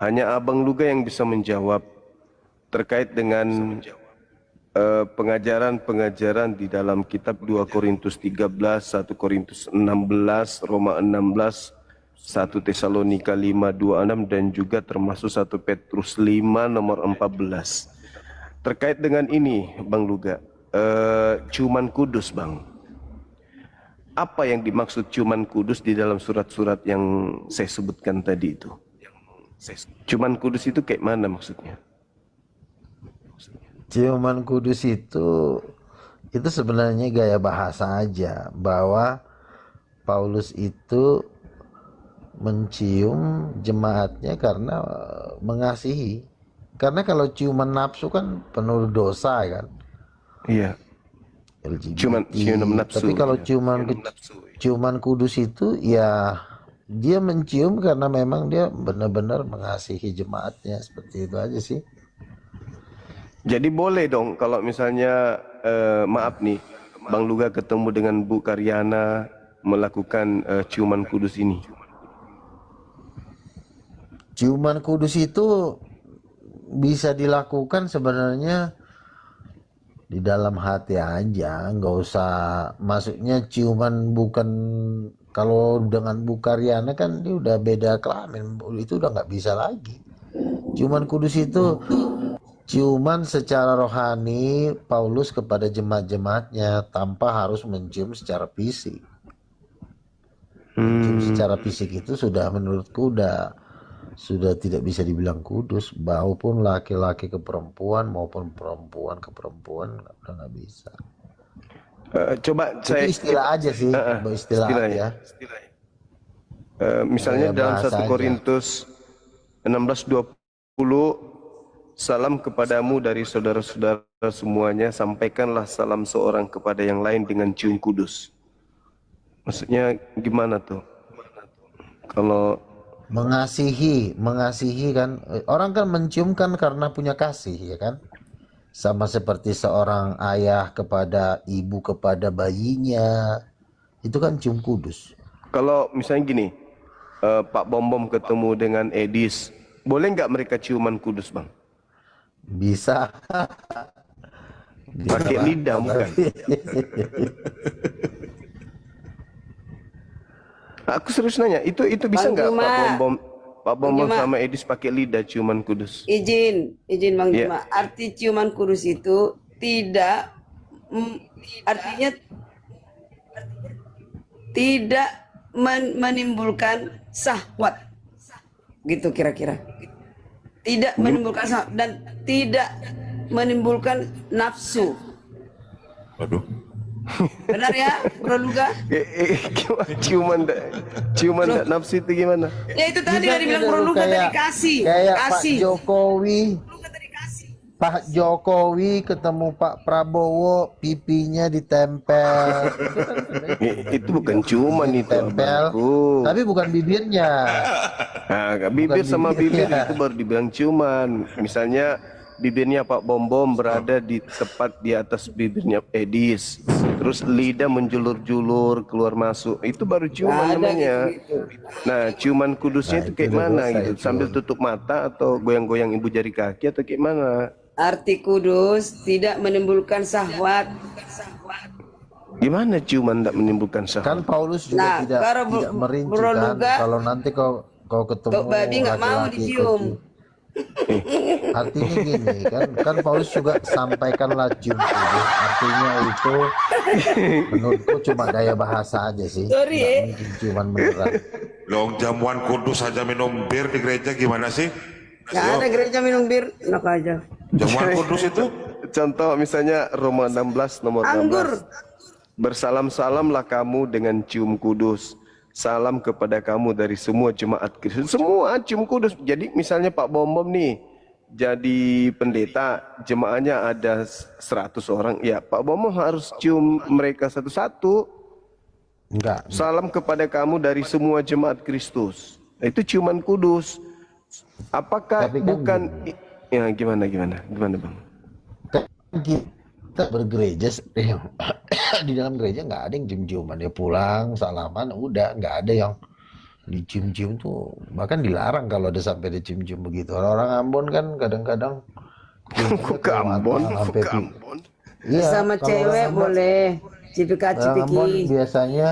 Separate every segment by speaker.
Speaker 1: Hanya Abang Luga yang bisa menjawab terkait dengan pengajaran-pengajaran di dalam kitab 2 Korintus 13, 1 Korintus 16, Roma 16, 1 Tesalonika 5, 26 dan juga termasuk 1 Petrus 5 nomor 14. Terkait dengan ini, Bang Luga, ciuman kudus, Bang. Apa yang dimaksud ciuman kudus di dalam surat-surat yang saya sebutkan tadi itu? Ciuman kudus itu kayak mana maksudnya?
Speaker 2: Ciuman kudus itu sebenarnya gaya bahasa aja, bahwa Paulus itu mencium jemaatnya karena mengasihi. Karena kalau ciuman nafsu kan penuh dosa kan.
Speaker 1: Iya.
Speaker 2: LGBT.
Speaker 1: Ciuman nafsu.
Speaker 2: Tapi kalau ciuman kudus itu ya dia mencium karena memang dia benar-benar mengasihi jemaatnya, seperti itu aja sih.
Speaker 1: Jadi boleh dong kalau misalnya maaf nih, Bang Luga ketemu dengan Bu Karyana melakukan ciuman kudus ini.
Speaker 2: Ciuman kudus itu bisa dilakukan sebenarnya di dalam hati aja, nggak usah, maksudnya ciuman bukan, kalau dengan Bu Karyana kan dia udah beda kelamin, itu udah nggak bisa lagi. Ciuman kudus itu ciuman secara rohani Paulus kepada jemaat-jemaatnya tanpa harus mencium secara fisik. Mencium secara fisik itu sudah menurutku sudah tidak bisa dibilang kudus, maupun laki-laki ke perempuan maupun perempuan ke perempuan udah nggak bisa.
Speaker 1: Coba
Speaker 2: Itu
Speaker 1: saya
Speaker 2: istilah aja sih, istilah aja.
Speaker 1: Misalnya
Speaker 2: Gaya
Speaker 1: dalam
Speaker 2: bahasa
Speaker 1: 1
Speaker 2: aja.
Speaker 1: Korintus 16:20, salam kepadamu dari saudara-saudara semuanya, sampaikanlah salam seorang kepada yang lain dengan cium kudus. Maksudnya gimana tuh? Kalau
Speaker 2: Mengasihi kan, orang kan mencium kan karena punya kasih, ya kan? Sama seperti seorang ayah kepada ibu kepada bayinya, itu kan cium kudus.
Speaker 1: kalau misalnya gini, Pak Bom ketemu dengan Edis, boleh nggak mereka ciuman kudus, Bang?
Speaker 2: Bisa.
Speaker 1: Pakai lidah bukan? Aku serius nanya, itu bisa nggak Pak Bom sama Edis pakai lidah ciuman kudus?
Speaker 3: Izin Bang Juma. Arti ciuman kudus itu tidak artinya tidak menimbulkan syahwat, gitu kira-kira. Tidak menimbulkan syahwat dan tidak menimbulkan nafsu.
Speaker 4: Waduh.
Speaker 3: Benar ya, Bro Luga?
Speaker 1: Ciuman tak nafsu itu gimana?
Speaker 3: Ya itu tadi yang dibilang Bro Luga tadi, kasih.
Speaker 2: Kayak
Speaker 3: Kasih.
Speaker 2: Pak Jokowi ketemu Pak Prabowo, pipinya ditempel.
Speaker 1: Itu bukan ciuman itu,
Speaker 2: Tempel,
Speaker 1: abangku.
Speaker 2: tapi bukan bibirnya.
Speaker 1: Nah, bibir sama bibir itu baru dibilang ciuman. Misalnya bibirnya Pak Bom berada di tepat di atas bibirnya Edis, terus lidah menjulur-julur keluar masuk, itu baru ciuman namanya. Nah, ciuman kudusnya itu kayak mana gitu? Sambil tutup mata atau goyang-goyang ibu jari kaki atau kayak mana?
Speaker 3: Arti kudus tidak menimbulkan syahwat.
Speaker 1: Gimana ciuman tidak menimbulkan syahwat?
Speaker 2: Kan Paulus juga tidak merinci kan, kalau nanti kau ketemu
Speaker 3: babi nggak mau dicium.
Speaker 2: Artinya gini kan Paulus juga sampaikanlah cium kudus, artinya itu menurutku cuma gaya bahasa aja sih.
Speaker 3: Sorry,
Speaker 2: mungkin ciuman beneran.
Speaker 4: Long jamuan kudus saja minum bir di gereja gimana sih?
Speaker 3: Nggak ada gereja minum bir, enak aja.
Speaker 4: Jamuan kudus itu?
Speaker 1: Contoh misalnya Roma 16 nomor 16.
Speaker 3: Anggur.
Speaker 1: Bersalam-salamlah kamu dengan cium kudus. Salam kepada kamu dari semua jemaat Kristus. Semua cium kudus. Jadi misalnya Pak Bom nih jadi pendeta, jemaahnya ada 100 orang. Ya, Pak Bom harus cium mereka satu-satu.
Speaker 2: Enggak.
Speaker 1: Salam kepada kamu dari semua jemaat Kristus. Itu ciuman kudus. Apakah
Speaker 2: Tapi kan
Speaker 1: bukan ya gimana Bang?
Speaker 2: Kita bergereja di dalam gereja nggak ada yang cium-ciuman, dia pulang salaman udah, nggak ada yang dicium-cium tuh bahkan dilarang kalau ada sampai dicium-cium begitu. Orang Ambon kan kadang-kadang
Speaker 1: Kok ke Ambon?
Speaker 2: sampai iya,
Speaker 3: Sama
Speaker 2: kalau
Speaker 3: cewek
Speaker 2: orang Ambon,
Speaker 3: boleh.
Speaker 2: orang Ambon
Speaker 3: Cipika-cipiki.
Speaker 2: biasanya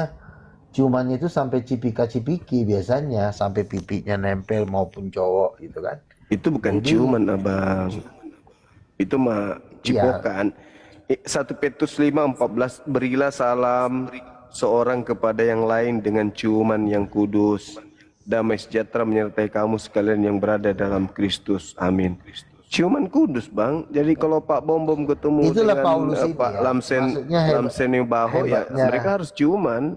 Speaker 2: ciumannya itu sampai cipika-cipiki biasanya, sampai pipinya nempel maupun cowok gitu kan.
Speaker 1: Itu bukan ciuman, Abang. Itu mah cipokan. 1 Petrus 5:14, berilah salam seorang kepada yang lain dengan ciuman yang kudus. Damai sejahtera menyertai kamu sekalian yang berada dalam Kristus. Amin. Ciuman kudus, Bang. Jadi kalau Pak Bom Bom ketemu
Speaker 2: Itulah
Speaker 1: dengan
Speaker 2: Paulus ini
Speaker 1: Pak
Speaker 2: ya.
Speaker 1: Lamsen
Speaker 2: Maksudnya
Speaker 1: Lamsen Baho ya,
Speaker 2: hebatnya.
Speaker 1: mereka harus ciuman.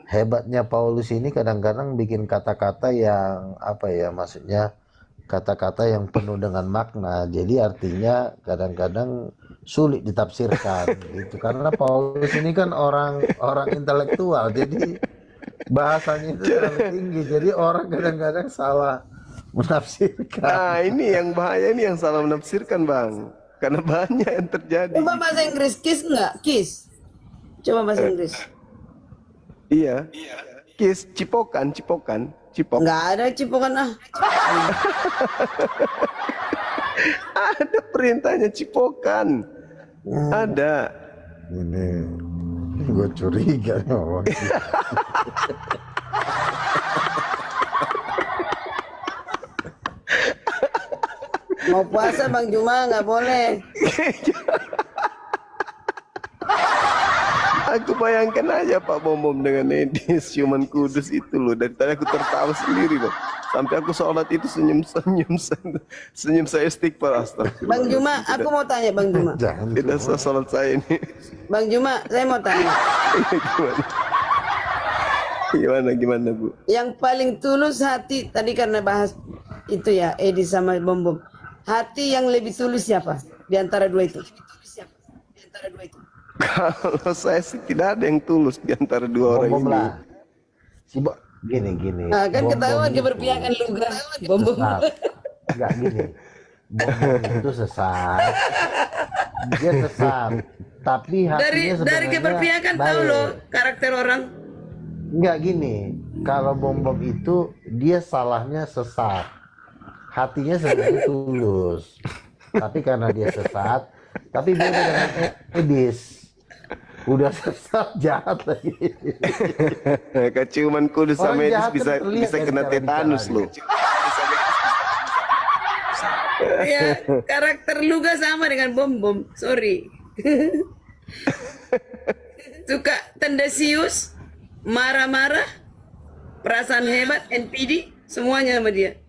Speaker 2: Hebatnya Paulus ini kadang-kadang bikin kata-kata yang apa ya, maksudnya kata-kata yang penuh dengan makna. Jadi artinya kadang-kadang sulit ditafsirkan gitu. Karena Paulus ini kan orang intelektual, jadi bahasanya itu terlalu tinggi. Jadi orang kadang-kadang salah menafsirkan.
Speaker 1: Nah, ini yang bahaya, ini yang salah menafsirkan, Bang. Karena banyak yang terjadi.
Speaker 3: Coba bahasa Inggris kiss enggak? Kiss. Coba bahasa Inggris.
Speaker 1: Iya. Kiss, cipokan.
Speaker 3: Enggak ada cipokan ah.
Speaker 1: Ada perintahnya cipokan. Ada.
Speaker 2: Ini gue curiga nih orang.
Speaker 3: Mau puasa Bang Juma nggak boleh.
Speaker 1: Aku bayangkan aja Pak Bom Bom dengan Edis ciuman kudus itu loh. Dari tadi aku tertawa sendiri loh. Sampai aku sholat itu senyum saya istighfar, astagfirullah.
Speaker 3: Bang Juma, aku mau tanya Bang Juma.
Speaker 2: Jangan
Speaker 1: Tidak sah sholat saya ini.
Speaker 3: Bang Juma, saya mau tanya.
Speaker 1: Gimana Bu?
Speaker 3: Yang paling tulus hati tadi karena bahas itu ya Edi sama Bom Bom. Hati yang lebih tulus siapa di antara dua itu?
Speaker 1: Kalau saya sih tidak ada yang tulus di antara dua orang
Speaker 2: Bom-bom
Speaker 1: ini.
Speaker 2: lah. Si gini.
Speaker 3: Nah, kan
Speaker 2: Bom-bom
Speaker 3: ketahuan
Speaker 2: itu
Speaker 3: keberpihakan lu kan. Bom Bom.
Speaker 2: sesat. Enggak gini. Bom-bom itu sesat. Dia sesat. Tapi hatinya
Speaker 3: Dari
Speaker 2: sebenarnya
Speaker 3: keberpihakan tahu
Speaker 2: baik.
Speaker 3: loh karakter orang.
Speaker 2: Enggak gini. Kalau bom-bom itu dia salahnya sesat. Hatinya sebenarnya tulus. Tapi karena dia sesat, tapi beda dengan Edis. Udah sesat jahat lagi.
Speaker 1: Keciuman kudus
Speaker 2: Orang
Speaker 1: sama Edis
Speaker 2: jahat
Speaker 1: bisa
Speaker 2: kan terlihat dari
Speaker 1: kena
Speaker 2: cara
Speaker 1: tetanus
Speaker 2: bicaranya.
Speaker 1: loh.
Speaker 3: Ya, karakter Luga sama dengan Bom Bom. Sorry. Suka tendensius, marah-marah, perasaan hebat, NPD, semuanya sama dia.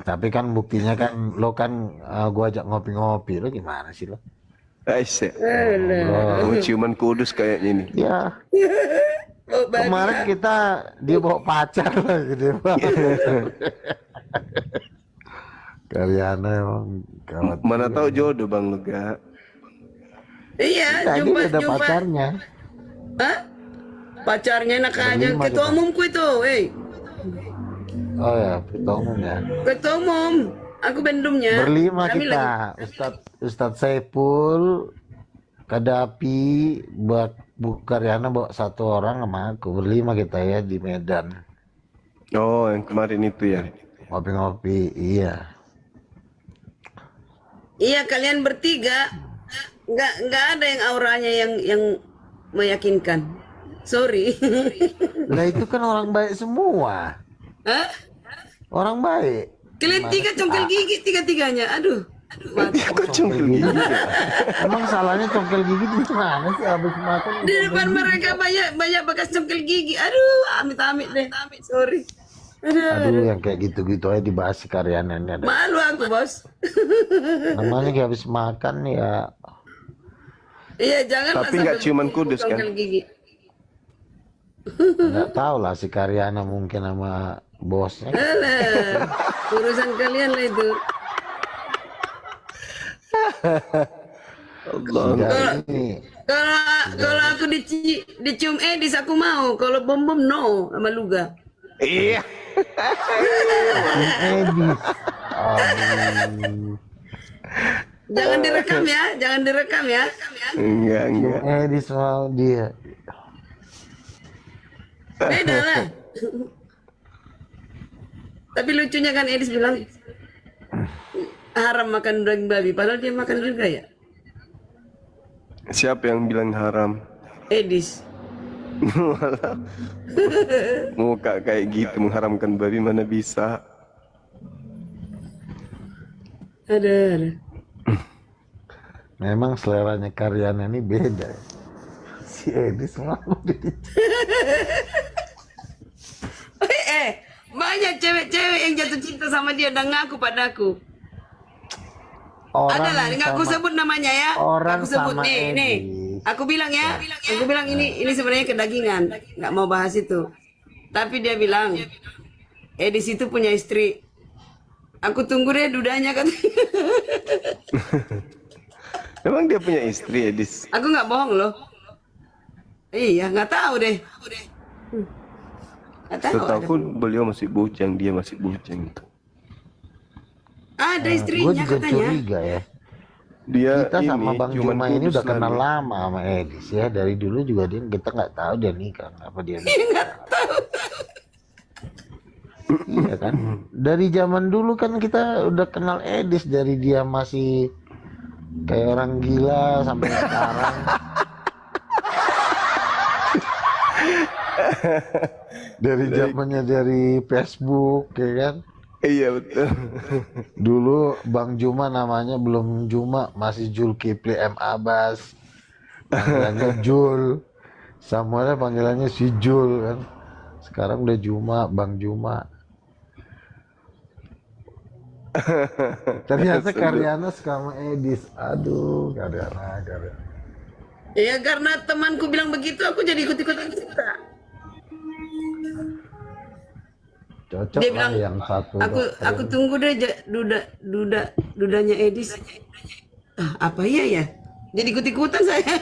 Speaker 2: Tapi kan buktinya kan lo kan gua ajak ngopi-ngopi, lo gimana sih lo?
Speaker 1: Aisyah. Oh, ciuman kudus kayaknya ini.
Speaker 2: Ya,
Speaker 3: Oh,
Speaker 2: kemarin kita dia bawa pacar lagi dia bawa. Karyana emang gawat.
Speaker 1: Mana tahu jodoh Bang Lega.
Speaker 3: iya,
Speaker 2: Tadi ada
Speaker 3: jumpa.
Speaker 2: pacarnya.
Speaker 3: Hah? Pacarnya enak aja.
Speaker 2: Berlima
Speaker 3: Ketua
Speaker 2: kita.
Speaker 3: umumku itu,
Speaker 2: Oh ya, ketua umum ya.
Speaker 3: Ketua umum. Aku bendumnya.
Speaker 2: Berlima
Speaker 3: Kami
Speaker 2: kita, Ustadz Saiful, Kadapi, buat Bu Karyana bawa 1 orang sama aku. Berlima kita ya di Medan.
Speaker 1: Oh, yang kemarin itu ya.
Speaker 2: Ngopi-ngopi, iya.
Speaker 3: Iya, kalian bertiga nggak ada yang auranya yang meyakinkan. Sorry.
Speaker 2: Lah itu kan orang baik semua.
Speaker 3: Hah?
Speaker 2: Orang baik.
Speaker 3: Kalian tiga congkel gigi tiga-tiganya. Aduh. Mati.
Speaker 1: Kok cungkil gigi?
Speaker 2: Emang salahnya congkel gigi di mana sih habis makan?
Speaker 3: Di depan mereka banyak bekas congkel gigi. Aduh, amit-amit deh. Sorry.
Speaker 2: Aduh, yang kayak gitu-gitu aja dibahas si Karyananya.
Speaker 3: Malu aku, Bos.
Speaker 2: Namanya kayak habis makan ya.
Speaker 3: Iya, jangan
Speaker 1: Tapi nggak ciuman kudus, kan?
Speaker 3: congkel gigi.
Speaker 2: Nggak tahu lah si Karyana mungkin sama bosnya.
Speaker 3: Alah, urusan kalian lah itu.
Speaker 1: Allah.
Speaker 2: Enggak, ini
Speaker 3: Kalau aku dicium Edis aku mau. Kalau Bom Bom no sama Luga.
Speaker 1: Iya.
Speaker 2: Edis. Aduh.
Speaker 3: Jangan direkam ya, jangan direkam ya.
Speaker 1: Enggak.
Speaker 2: Edis mau dia.
Speaker 3: Beda lah. Tapi lucunya kan Edis bilang haram makan daging babi, padahal dia makan juga ya.
Speaker 1: Siapa yang bilang haram?
Speaker 3: Edis.
Speaker 1: Muka kayak gitu mengharamkan babi mana bisa.
Speaker 3: Ada.
Speaker 2: Memang seleranya Karyana ini beda ya. Si Edis mau
Speaker 3: Banyak cewek-cewek yang jatuh cinta sama dia dan ngaku padaku. Ada lah, nggak aku sebut namanya ya.
Speaker 2: orang
Speaker 3: Aku sebut
Speaker 2: sama
Speaker 3: nih.
Speaker 2: Edis.
Speaker 3: Aku bilang ya. Aku bilang ini sebenarnya kedagingan. Nggak mau bahas itu. Tapi dia bilang, Edis itu punya istri. Aku tunggu deh dudanya kan.
Speaker 1: Emang dia punya istri, Edis?
Speaker 3: Aku nggak bohong loh. Iya, nggak tahu deh. Nggak tahu.
Speaker 1: Setahu beliau masih bujang, dia masih bujang.
Speaker 3: Ada
Speaker 2: Gue
Speaker 3: istrinya
Speaker 2: juga
Speaker 3: katanya.
Speaker 2: curiga ya.
Speaker 1: Dia
Speaker 2: Kita sama Bang
Speaker 1: cuman
Speaker 2: Juma ini
Speaker 1: kudus
Speaker 2: udah kenal
Speaker 1: lagi.
Speaker 2: lama sama Edis ya. Dari dulu juga kita nggak tahu dia nikah. Apa dia nikah.
Speaker 3: Nggak tahu.
Speaker 2: Iya kan? Dari zaman dulu kan kita udah kenal Edis. Dari dia masih kayak orang gila sampai sekarang. Dari zamannya dari Facebook ya kan.
Speaker 1: Iya betul.
Speaker 2: Dulu Bang Juma namanya belum Juma, masih Zulkifli M. Abbas. Panggilannya Jul. Samuelnya panggilannya si Jul kan. Sekarang udah Juma, Bang Juma. Ternyata Karyana suka sama Edis. Aduh, Karyana.
Speaker 3: Ya karena temanku bilang begitu, aku jadi ikut-ikutan suka.
Speaker 2: Cocok
Speaker 3: Dia
Speaker 2: lah
Speaker 3: bilang,
Speaker 2: yang satu.
Speaker 3: aku tunggu deh dudanya Edis. Ah, apa iya ya? Jadi ikut-ikutan saya.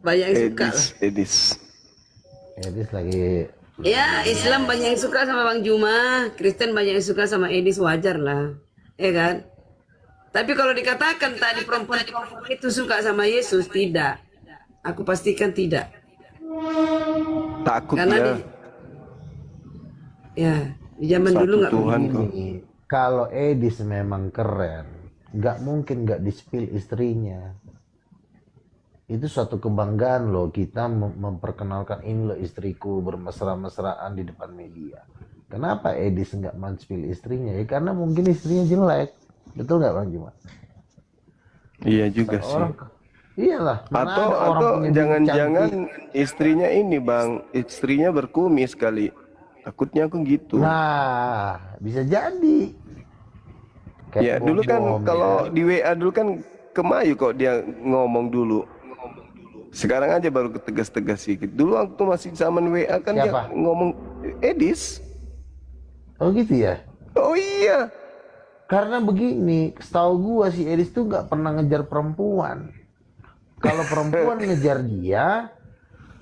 Speaker 3: Banyak yang suka.
Speaker 1: Edis.
Speaker 2: Edis lagi.
Speaker 3: Ya, Islam banyak yang suka sama Bang Juma, Kristen banyak yang suka sama Edis, wajar lah. Ya kan? Tapi kalau dikatakan tadi perempuan itu suka sama Yesus, tidak. Aku pastikan tidak.
Speaker 1: Takut
Speaker 3: Karena
Speaker 1: ya.
Speaker 3: di zaman
Speaker 1: Satu
Speaker 3: dulu nggak
Speaker 1: Tuhan
Speaker 3: begini.
Speaker 1: kok.
Speaker 2: Kalau Edis memang keren, nggak mungkin nggak di-spill istrinya. Itu suatu kebanggaan loh, kita memperkenalkan ini loh istriku bermesra-mesraan di depan media. Kenapa Edis nggak men-spill istrinya? Ya karena mungkin istrinya jelek. Betul nggak Bang Juma?
Speaker 1: Iya juga sih.
Speaker 2: Orang, iyalah. Mana ada orang
Speaker 1: Atau
Speaker 2: punya bini
Speaker 1: jangan-jangan
Speaker 2: cantik.
Speaker 1: istrinya ini Bang, istrinya berkumis kali. Takutnya aku gitu.
Speaker 2: Nah, bisa jadi. Kayak
Speaker 1: Ya dulu kan
Speaker 2: bom-bom,
Speaker 1: kalau
Speaker 2: ya.
Speaker 1: di WA dulu kan kemayu kok dia ngomong dulu. Sekarang aja baru tegas-tegas sedikit. Dulu waktu masih zaman WA kan
Speaker 2: Siapa?
Speaker 1: dia ngomong Edis.
Speaker 2: Oh gitu ya?
Speaker 1: Oh iya.
Speaker 2: Karena begini, setahu gua si Edis tuh nggak pernah ngejar perempuan. Kalau perempuan ngejar dia,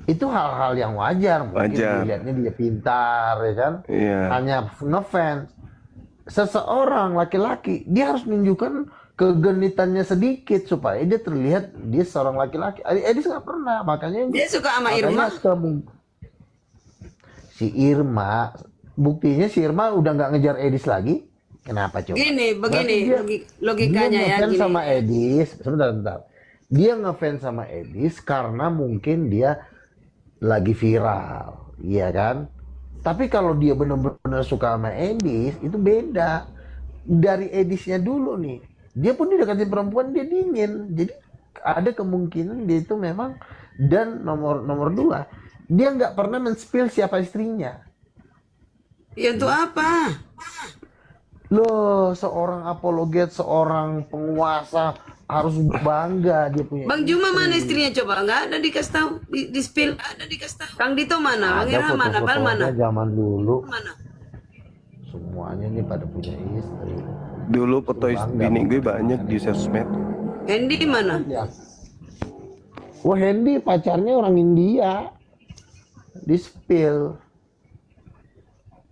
Speaker 2: itu hal-hal yang wajar. Mungkin
Speaker 1: Wajar.
Speaker 2: dilihatnya dia pintar, ya kan?
Speaker 1: Iya.
Speaker 2: Hanya ngefans. Seseorang laki-laki, dia harus menunjukkan kegenitannya sedikit supaya dia terlihat dia seorang laki-laki. Edis nggak pernah, makanya
Speaker 3: Dia suka sama Irma.
Speaker 2: Si Irma, buktinya si Irma udah nggak ngejar Edis lagi. Kenapa coba?
Speaker 3: Begini,
Speaker 2: Berarti dia-
Speaker 3: logikanya
Speaker 2: dia
Speaker 3: ya.
Speaker 2: ngefans
Speaker 3: Gini.
Speaker 2: sama Edis, sebentar. Dia ngefans sama Edis karena mungkin dia lagi viral, iya kan? Tapi kalau dia benar-benar suka sama Edis, itu beda. Dari Edisnya dulu nih, dia pun didekatin perempuan dia dingin. Jadi ada kemungkinan dia itu memang, dan nomor dua, dia nggak pernah men-spill siapa istrinya.
Speaker 3: Ya untuk apa?
Speaker 2: Loh, seorang apologet, seorang penguasa harus bangga dia punya.
Speaker 3: Bang Juma mana istrinya coba? Nggak ada dikasih tahu, di spill. Ada dikasih tahu. Kang Dito mana? Bang
Speaker 2: Ada
Speaker 3: Irma mana? Bal mana?
Speaker 2: foto-fotonya zaman dulu.
Speaker 3: Mana?
Speaker 2: Semuanya nih pada punya istri.
Speaker 1: Dulu foto bini gue banyak di sosmed.
Speaker 3: Hendy mana?
Speaker 2: Ya. Wah, Hendy pacarnya orang India. Di spill.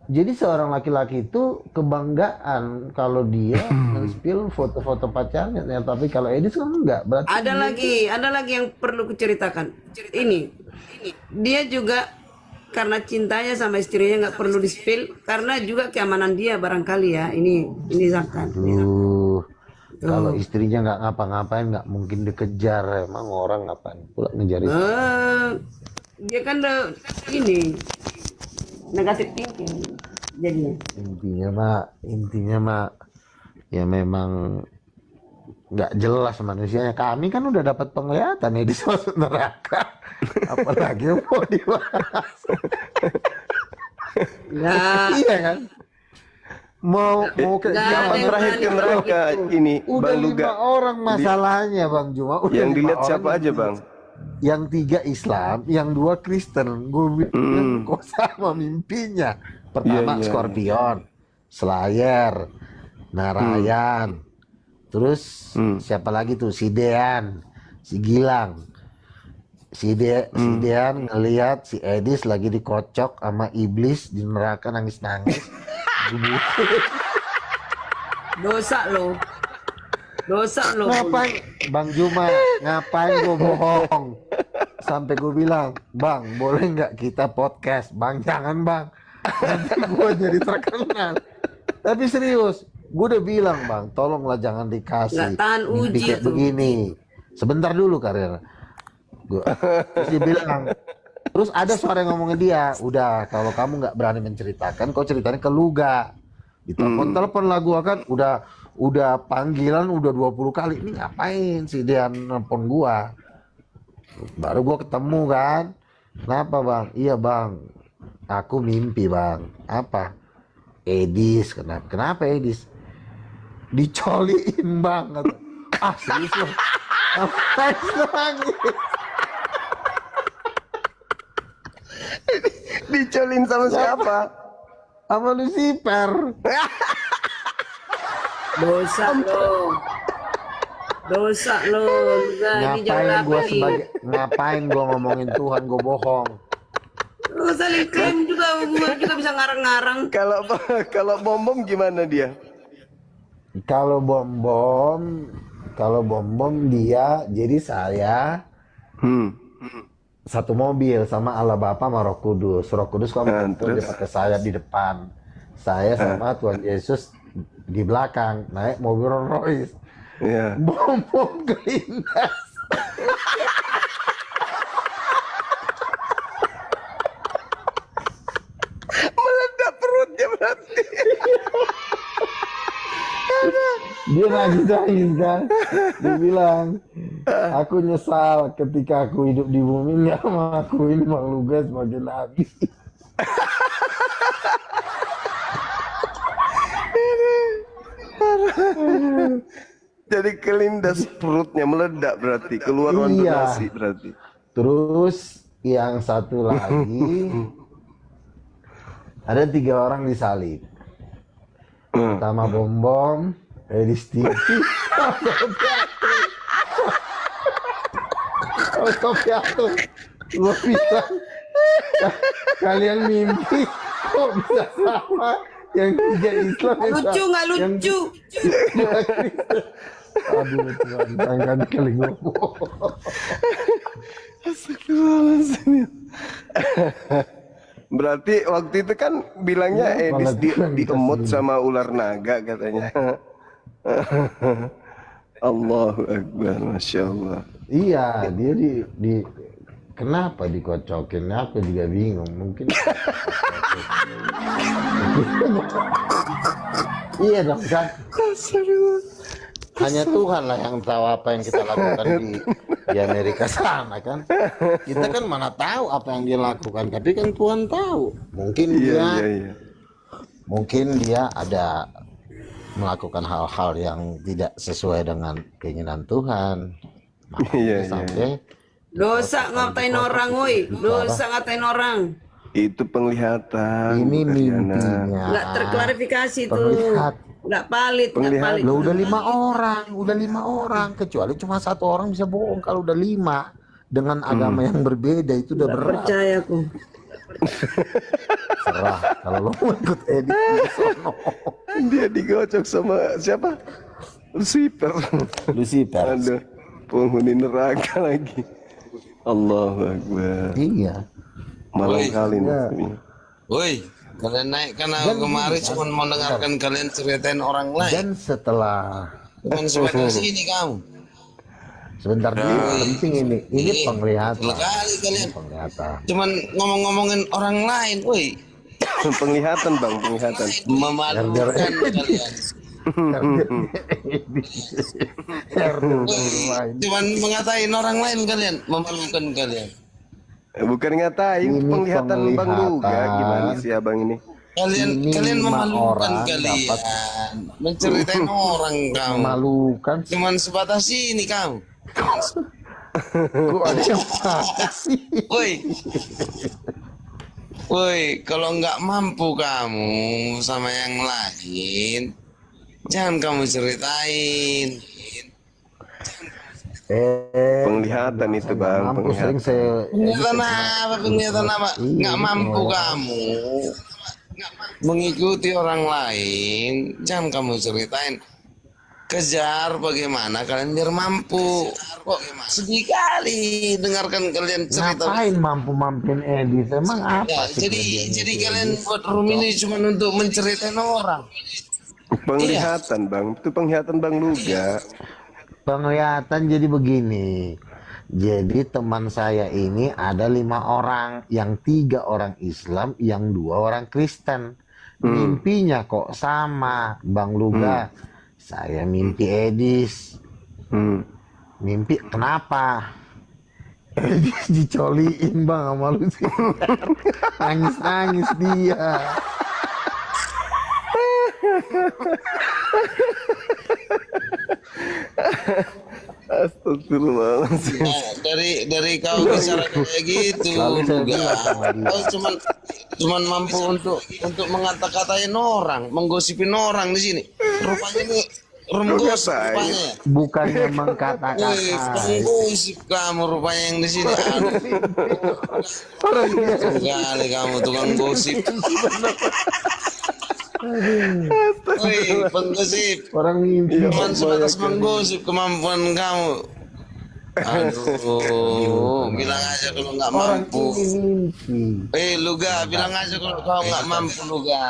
Speaker 2: Jadi seorang laki-laki itu kebanggaan kalau dia men-spill foto-foto pacarnya, ya, tapi kalau Edis kan enggak. Berarti
Speaker 3: Ada lagi yang perlu kuceritakan. Ini, dia juga karena cintanya sama istrinya nggak perlu di-spill, karena juga keamanan dia barangkali ya. Ini Zakan.
Speaker 2: Kalau istrinya nggak ngapa-ngapain nggak mungkin dikejar. Emang orang ngapain pula ngejar istri?
Speaker 3: Dia kan ini negatif thinking jadinya.
Speaker 2: Intinya mah ya memang nggak jelas manusianya. Kami kan udah dapat penglihatan Edis masuk neraka. Apalagi yang mau dibahas.
Speaker 3: Nggak.
Speaker 2: Iya kan? Mau kayak
Speaker 3: Nggak
Speaker 2: gimana?
Speaker 3: ada yang
Speaker 1: Terakhir ke
Speaker 3: berani
Speaker 1: neraka ini
Speaker 2: Udah
Speaker 1: Bang
Speaker 2: 5
Speaker 1: Luga.
Speaker 2: orang masalahnya Bang Juma. Udah
Speaker 1: Yang
Speaker 2: 5
Speaker 1: dilihat
Speaker 2: orang
Speaker 1: siapa aja Bang?
Speaker 2: Yang 3 Islam, yang 2 Kristen. Gue bilang kok sama mimpinya. Pertama
Speaker 1: Iya.
Speaker 2: Scorpion, Slayer, Narayan. Terus siapa lagi tuh? Si Dean, si Gilang. Si Dean ngelihat si Edis lagi dikocok sama iblis di neraka nangis-nangis.
Speaker 3: Dosa lo.
Speaker 2: Ngapain Bang Juma, ngapain gue bohong? Sampai gue bilang, Bang boleh nggak kita podcast? Bang jangan Bang, nanti gue jadi terkenal. Tapi serius, gue udah bilang Bang, tolonglah jangan dikasih
Speaker 3: Nggak tahan
Speaker 2: mimpi
Speaker 3: uji
Speaker 2: kayak
Speaker 3: tuh.
Speaker 2: begini. Sebentar dulu karir. Terus dia bilang, terus ada suara yang ngomongin dia, udah kalau kamu nggak berani menceritakan, kau ceritanya ke Luga. Ditelepon lah gua kan, udah panggilan udah 20 kali. Ini ngapain sih dia nelpon gua? Baru gua ketemu kan. Kenapa Bang? Iya Bang, aku mimpi Bang. Apa? Edis. Kenapa Edis? Dicoliin Bang. Ah serius loh. Ngapain nangis?
Speaker 1: Dicolin sama siapa?
Speaker 2: Sama Lucifer.
Speaker 3: Dosa lo. Enggak, ini jam
Speaker 2: Ngapain gua ngomongin Tuhan, gua bohong.
Speaker 3: Lo saling klaim juga, gua juga bisa ngarang-ngarang.
Speaker 1: Kalau bom gimana dia?
Speaker 2: Kalau bom dia, jadi saya satu mobil sama Allah Bapa sama Roh Kudus. Roh Kudus kalau dia pakai sayap di depan. Saya sama Tuhan Yesus di belakang, naik mobil Rolls Royce.
Speaker 1: Iya.
Speaker 2: Bom kelindas.
Speaker 1: Meledak perutnya berarti.
Speaker 2: Dia nangis kan. Dia bilang, aku nyesal ketika aku hidup di bumi nggak mengakuin Bang Luga sebagai nabi.
Speaker 1: Jadi kelindas perutnya meledak berarti keluar ondulasi berarti.
Speaker 2: Terus yang satu lagi ada 3 orang disalib. Pertama Bom, Edis TV, Piatu. Gua bilang, kalian mimpi kok bisa sama yang 3 Islam
Speaker 3: Lucu nggak lucu?
Speaker 2: Aduh Tuhan, jangan kali ngomong.
Speaker 1: Astagfirullahaladzim. Berarti waktu itu kan bilangnya Edis diemut sama ular naga katanya. Allahu Akbar, Masya Allah.
Speaker 2: Iya, dia kenapa dikocokin? Aku juga bingung. Mungkin iya dong kan. Hanya Tuhan lah yang tahu apa yang kita lakukan di Amerika sana kan. Kita kan mana tahu apa yang dia lakukan, tapi kan Tuhan tahu. Mungkin dia ada melakukan hal-hal yang tidak sesuai dengan keinginan Tuhan. Sampai
Speaker 3: Dosa ngatain orang, woi. Dosa ngatain orang.
Speaker 1: Itu penglihatan.
Speaker 2: ini
Speaker 1: Bu Karyana.
Speaker 2: mimpinya.
Speaker 3: Nggak terklarifikasi tuh.
Speaker 2: Penglihat.
Speaker 3: Nggak valid.
Speaker 2: Lo udah 5 orang, kecuali cuma 1 orang bisa bohong. Kalau udah 5 dengan agama yang berbeda itu udah
Speaker 3: Nggak
Speaker 2: berat.
Speaker 3: percaya aku.
Speaker 2: Serah kalau lo mau ikut Edi di sono.
Speaker 1: Dia digocok sama siapa? Lucifer.
Speaker 2: Lucifer.
Speaker 1: Aduh, penghuni neraka lagi. Allahu Akbar.
Speaker 2: Iya.
Speaker 1: Malang
Speaker 5: Woi.
Speaker 1: kali nih.
Speaker 2: Ya.
Speaker 5: Woi, kalian naik karena kemarin cuma mau dengarkan kalian ceritain orang lain.
Speaker 2: Dan setelah
Speaker 5: Cuman sebatas ini kamu.
Speaker 2: sebentar dulu, penting ini penglihatan.
Speaker 5: Kali kalian.
Speaker 2: Penglihatan.
Speaker 5: Cuman ngomong-ngomongin orang lain, woi.
Speaker 1: Penglihatan bang, penglihatan.
Speaker 5: Memalukan kalian. Cuman mengatain orang lain kalian, memalukan kalian.
Speaker 1: Bukan ngatain,
Speaker 2: Ini
Speaker 1: penglihatan bang Luga.
Speaker 2: penglihatan.
Speaker 1: Gimana sih abang ini?
Speaker 5: Kalian
Speaker 2: Ini
Speaker 5: kalian
Speaker 2: 5
Speaker 5: memalukan
Speaker 2: orang
Speaker 5: kalian.
Speaker 2: dapat.
Speaker 5: Menceritain orang kamu.
Speaker 2: Memalukan.
Speaker 5: Cuman sebatas ini kamu.
Speaker 2: Kok ada yang makasih?
Speaker 5: Woi. Woi, kalau nggak mampu kamu sama yang lain, jangan kamu ceritain.
Speaker 1: Penglihatan itu bang,
Speaker 2: Mampu sering
Speaker 1: penglihatan.
Speaker 5: Penglihatan apa? Penglihatan apa? Nggak mampu kamu mengikuti orang lain, jangan kamu ceritain. Kejar bagaimana kalian biar mampu. Kok sedih kali dengarkan kalian cerita.
Speaker 2: Ngapain mampu-mampuin Edi? Emang apa
Speaker 5: Ya,
Speaker 2: sih?
Speaker 5: jadi kalian buat room ini cuma untuk menceritain orang.
Speaker 1: Penglihatan bang, itu penglihatan bang Luga.
Speaker 2: Penglihatan jadi begini. Jadi teman saya ini ada 5 orang, yang 3 orang Islam, yang 2 orang Kristen. Mimpinya kok sama, Bang Luga. Saya mimpi Edis. Mimpi kenapa? Edis dicoliin bang sama lu sih. Nangis-nangis dia.
Speaker 1: Astagfirullahaladzim.
Speaker 5: Nah, dari kau bicara kayak gitu,
Speaker 2: Lalu saya
Speaker 5: juga.
Speaker 2: bilang sama dia.
Speaker 5: Kau cuman mampu untuk mengata-katain orang, menggosipin orang di sini. Rupanya ini gosip rupanya. Ya?
Speaker 2: Bukannya
Speaker 5: Wih,
Speaker 2: mengkata-kata.
Speaker 5: penggosip kamu rupanya yang di sini. Aduh, sekali kamu tukang gosip. Wih, penggosip.
Speaker 2: Orang mimpi.
Speaker 5: Cuman sebatas menggosip kemampuan kamu. Aduh, bilang aja kalau nggak
Speaker 2: Orang
Speaker 5: mampu.
Speaker 2: ini mimpi.
Speaker 5: Luga, bilang aja kalau kau nggak mampu, Luga.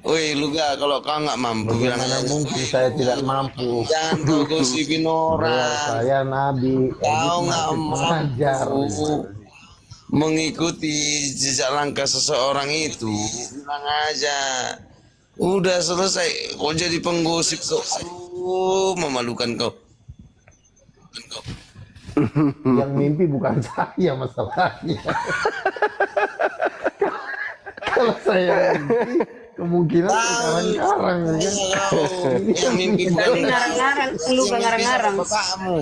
Speaker 5: Woi, Luga, kalau kau nggak mampu, bilang
Speaker 2: Bagaimana
Speaker 5: aja.
Speaker 2: mungkin saya tidak mampu?
Speaker 5: Jangan kau gosipin orang.
Speaker 2: Saya Nabi.
Speaker 5: Kau nggak
Speaker 2: Mengajar.
Speaker 5: mampu mengikuti jejak langkah seseorang itu, bilang aja. Udah selesai, kau jadi penggosip kau. Aduh, memalukan kau.
Speaker 2: Yang mimpi bukan saya masalahnya. Kalau saya mimpi, kemungkinan sekarang-sekarang ya.
Speaker 5: Yang mimpi bukan
Speaker 3: Tapi ngarang-ngarang, lu ngarang-ngarang.
Speaker 5: bapakmu,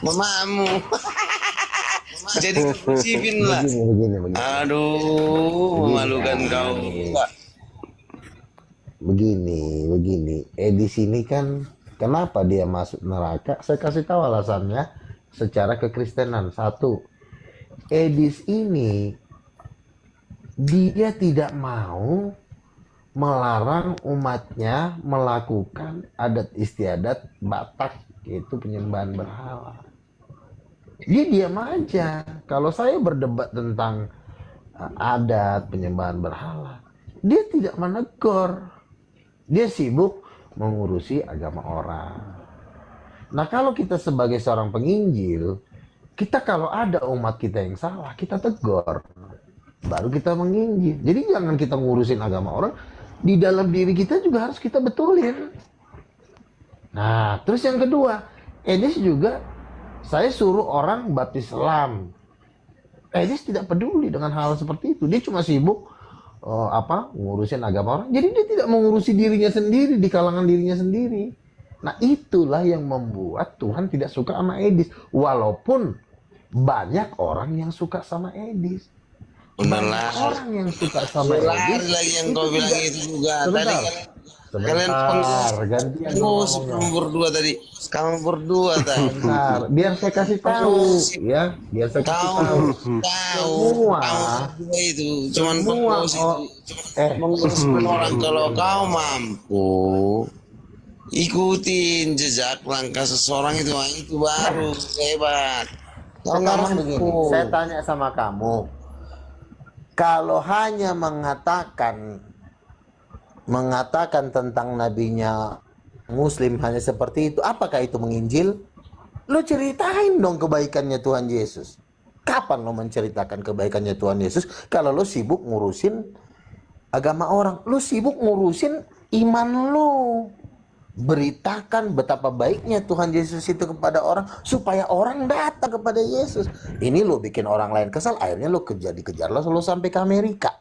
Speaker 5: mamamu. Jadi gosipin lah.
Speaker 2: Begini.
Speaker 5: Aduh, memalukan kau.
Speaker 2: Begini. Di sini kan kenapa dia masuk neraka? Saya kasih tahu alasannya secara kekristenan. 1, Edis ini dia tidak mau melarang umatnya melakukan adat istiadat Batak, yaitu penyembahan berhala. Dia diam aja. Kalau saya berdebat tentang adat penyembahan berhala, dia tidak menegur. Dia sibuk mengurusi agama orang. Nah, kalau kita sebagai seorang penginjil, kita kalau ada umat kita yang salah, kita tegur. Baru kita menginjil. Jadi jangan kita ngurusin agama orang, di dalam diri kita juga harus kita betulin. Nah, terus yang kedua, Edis juga saya suruh orang baptis Islam. Edis tidak peduli dengan hal seperti itu. Dia cuma sibuk ngurusin agama orang. Jadi dia tidak mengurusi dirinya sendiri di kalangan dirinya sendiri. Nah, itulah yang membuat Tuhan tidak suka sama Edis. Walaupun banyak orang yang suka sama Edis.
Speaker 5: Benar.
Speaker 2: Orang yang suka sama
Speaker 5: Lari
Speaker 2: Edis.
Speaker 5: lagi yang kau bilang itu juga.
Speaker 2: Sebentar.
Speaker 5: Kalian
Speaker 2: Sebentar, gantian dong
Speaker 5: pengusip
Speaker 2: ngomongnya.
Speaker 5: kamu berdua tadi. Kamu berdua tadi.
Speaker 2: Bentar, biar saya kasih tahu, ya, biar saya kasih
Speaker 5: Kau
Speaker 2: tahu.
Speaker 5: tahu,
Speaker 2: Semua,
Speaker 5: kamu berdua itu cuman
Speaker 2: semua,
Speaker 5: pengurus itu, mengurus orang. Kalau kau mampu ikutin jejak langkah seseorang itu, wah, itu baru hebat. Kau nggak
Speaker 2: sekarang begini,
Speaker 5: mampu.
Speaker 2: saya tanya sama kamu, kalau hanya mengatakan tentang nabinya Muslim hanya seperti itu, apakah itu menginjil? Lo ceritain dong kebaikannya Tuhan Yesus. Kapan lo menceritakan kebaikannya Tuhan Yesus kalau lo sibuk ngurusin agama orang? Lo sibuk ngurusin iman lo. Beritakan betapa baiknya Tuhan Yesus itu kepada orang supaya orang datang kepada Yesus. Ini lo bikin orang lain kesal, akhirnya lo dikejar lo sampai ke Amerika.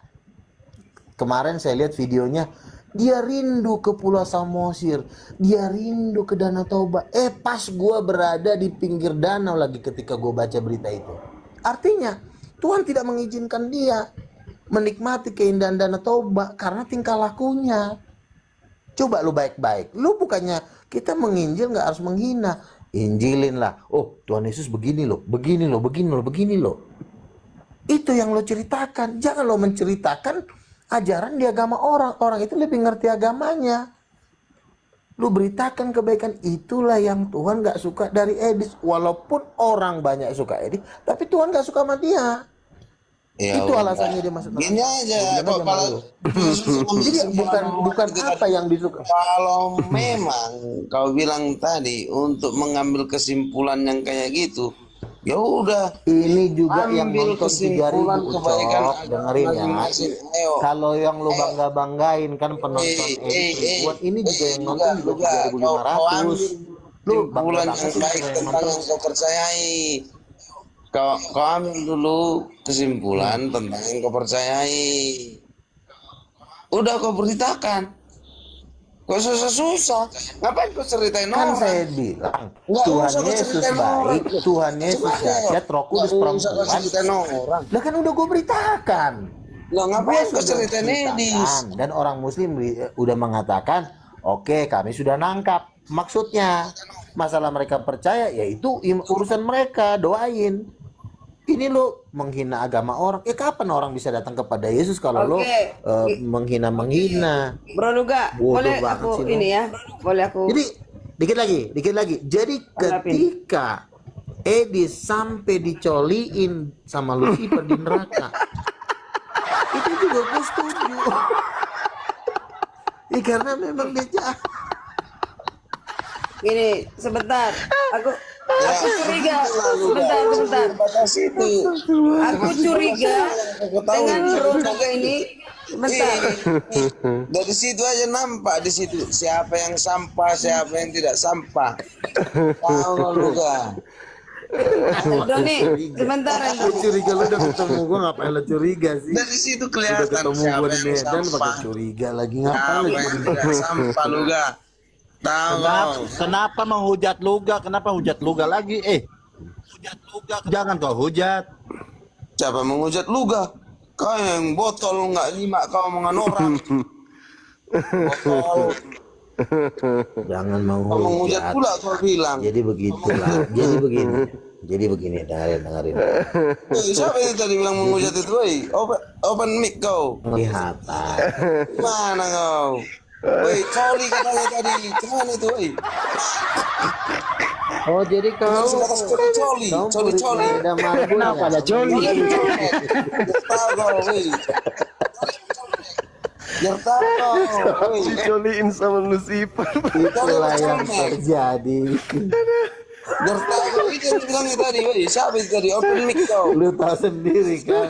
Speaker 2: Kemarin saya lihat videonya, dia rindu ke Pulau Samosir, dia rindu ke Danau Toba. Pas gua berada di pinggir danau lagi ketika gua baca berita itu. Artinya Tuhan tidak mengizinkan dia menikmati keindahan Danau Toba karena tingkah lakunya. Coba lu baik-baik. Lu bukannya kita menginjil nggak harus menghina. Injilin lah. Oh, Tuhan Yesus begini loh, begini loh, begini loh, begini loh. Itu yang lo ceritakan. Jangan lo menceritakan ajaran di agama orang. Orang itu lebih ngerti agamanya. Lu beritakan kebaikan. Itulah yang Tuhan gak suka dari Edis. Walaupun orang banyak suka Edis, tapi Tuhan gak suka sama dia.
Speaker 5: Ya
Speaker 2: Itu
Speaker 5: udah.
Speaker 2: alasannya dia masuk
Speaker 5: Gini aja,
Speaker 2: Bilang
Speaker 5: kok
Speaker 2: aja
Speaker 5: kalau
Speaker 2: Jadi bukan apa yang disuka.
Speaker 5: kalau memang kau bilang tadi untuk mengambil kesimpulan yang kayak gitu, ya udah
Speaker 2: Ini juga yang
Speaker 5: ambil
Speaker 2: nonton 3.000
Speaker 5: kesimpulan kebaikan
Speaker 2: Ucok, dengerin ya.
Speaker 5: masing-masing. Ayo.
Speaker 2: Kalau yang lo bangga-banggain kan penonton buat ini juga yang nonton juga 3.500. Lu
Speaker 5: Kesimpulan
Speaker 2: bangga
Speaker 5: yang
Speaker 2: banget sih
Speaker 5: baik
Speaker 2: sama yang
Speaker 5: tentang
Speaker 2: nonton.
Speaker 5: yang kau percayai. Kau ambil dulu kesimpulan tentang yang kau percayai. Udah kau beritakan. Kau susah-susah. Ngapain kau ceritain
Speaker 2: Kan
Speaker 5: orang?
Speaker 2: saya bilang
Speaker 5: Nggak
Speaker 2: Tuhan
Speaker 5: usah kau
Speaker 2: Yesus
Speaker 5: ceritain orang.
Speaker 2: baik, Tuhan Yesus
Speaker 5: Coba deh.
Speaker 2: dahsyat, Roh Kudus
Speaker 5: Nggak usah kau
Speaker 2: perempuan.
Speaker 5: ceritain orang.
Speaker 2: Lah kan udah gue beritakan.
Speaker 5: Lah ngapain kau
Speaker 2: Gua sudah
Speaker 5: ceritain Edis?
Speaker 2: ceritakan. Dan orang Muslim udah mengatakan, oke, kami sudah nangkap. Maksudnya masalah mereka percaya, yaitu urusan mereka, doain. Ini lo menghina agama orang. Kapan orang bisa datang kepada Yesus kalau lo
Speaker 3: Oke.
Speaker 2: menghina?
Speaker 3: Bro Luga,
Speaker 2: Bodoh
Speaker 3: boleh
Speaker 2: banget
Speaker 3: aku
Speaker 2: sih,
Speaker 3: ini ya? Boleh aku
Speaker 2: Jadi dikit lagi. Jadi ketika Edis sampai dicoliin sama Lucifer di neraka, itu juga gue setuju. Karena memang dia jahat.
Speaker 3: gini sebentar. Aku curiga. Sebentar.
Speaker 5: Batas itu.
Speaker 3: Aku curiga dengan Bro Luga ini. Sebentar.
Speaker 5: Dari situ aja nampak di situ siapa yang sampah, siapa yang tidak sampah. Tahu lu kan?
Speaker 3: Doni, sebentar
Speaker 2: Gue
Speaker 3: Ando.
Speaker 2: curiga lu udah ketemu gue, ngapain lo curiga sih?
Speaker 5: Dari situ
Speaker 2: Udah
Speaker 5: kelihatan
Speaker 2: ketemu
Speaker 5: siapa
Speaker 2: gue di
Speaker 5: yang
Speaker 2: Medan pakai
Speaker 5: sampah,
Speaker 2: curiga lagi, ngapain lo
Speaker 5: siapa yang
Speaker 2: curiga?
Speaker 5: tidak sampah lu kan? Tahu.
Speaker 6: Kenapa menghujat Luga? Kenapa hujat Luga lagi? Hujat Luga. Jangan kau hujat.
Speaker 5: Siapa menghujat lu ga? Kau yang botol nggak nyimak kau omongan orang. Botol.
Speaker 2: Jangan
Speaker 5: Kau menghujat
Speaker 2: menghujat.
Speaker 5: pula kau bilang.
Speaker 2: Jadi begitulah. Jadi begini, dengerin.
Speaker 5: Siapa itu tadi bilang menghujat itu? Woi, open mic kau.
Speaker 2: Kelihatan.
Speaker 5: Mana kau? Woi, coli katanya tadi. Cuman itu, woi.
Speaker 2: Oh, jadi kau
Speaker 5: Coli.
Speaker 2: ada marbun. Kenapa ada coli?
Speaker 5: Tahu kau, woi. Biar tahu kau, woi.
Speaker 1: Dicoliin sama Lucifer.
Speaker 2: Itulah yang terjadi.
Speaker 5: Biar tahu kau, itu yang bilangnya tadi, woi. Siapa itu tadi? Open mic kau.
Speaker 2: Lu tahu sendiri kan.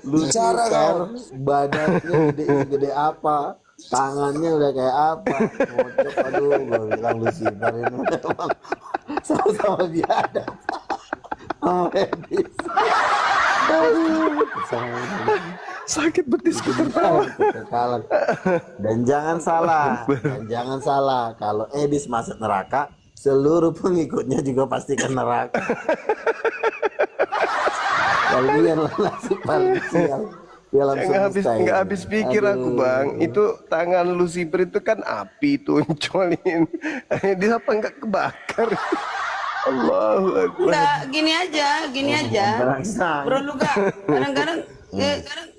Speaker 5: Bicara kau.
Speaker 2: Badannya gede apa? Tangannya udah kayak apa? Ngocok, aduh, gue bilang Lucifer ini memang sama-sama biadab. Oh, Edis.
Speaker 1: Sakit betis
Speaker 2: Kekekalan. Dan jangan salah, kalau Edis masuk neraka, seluruh pengikutnya juga pasti ke neraka. Kalian nasib parsial. di alam semesta ini.
Speaker 1: Nggak habis pikir aku bang. Itu tangan Lucifer itu kan api tuncolin. Dia apa nggak kebakar? Allahu Akbar.
Speaker 3: Nah, gini aja. Bro Luka, kadang-kadang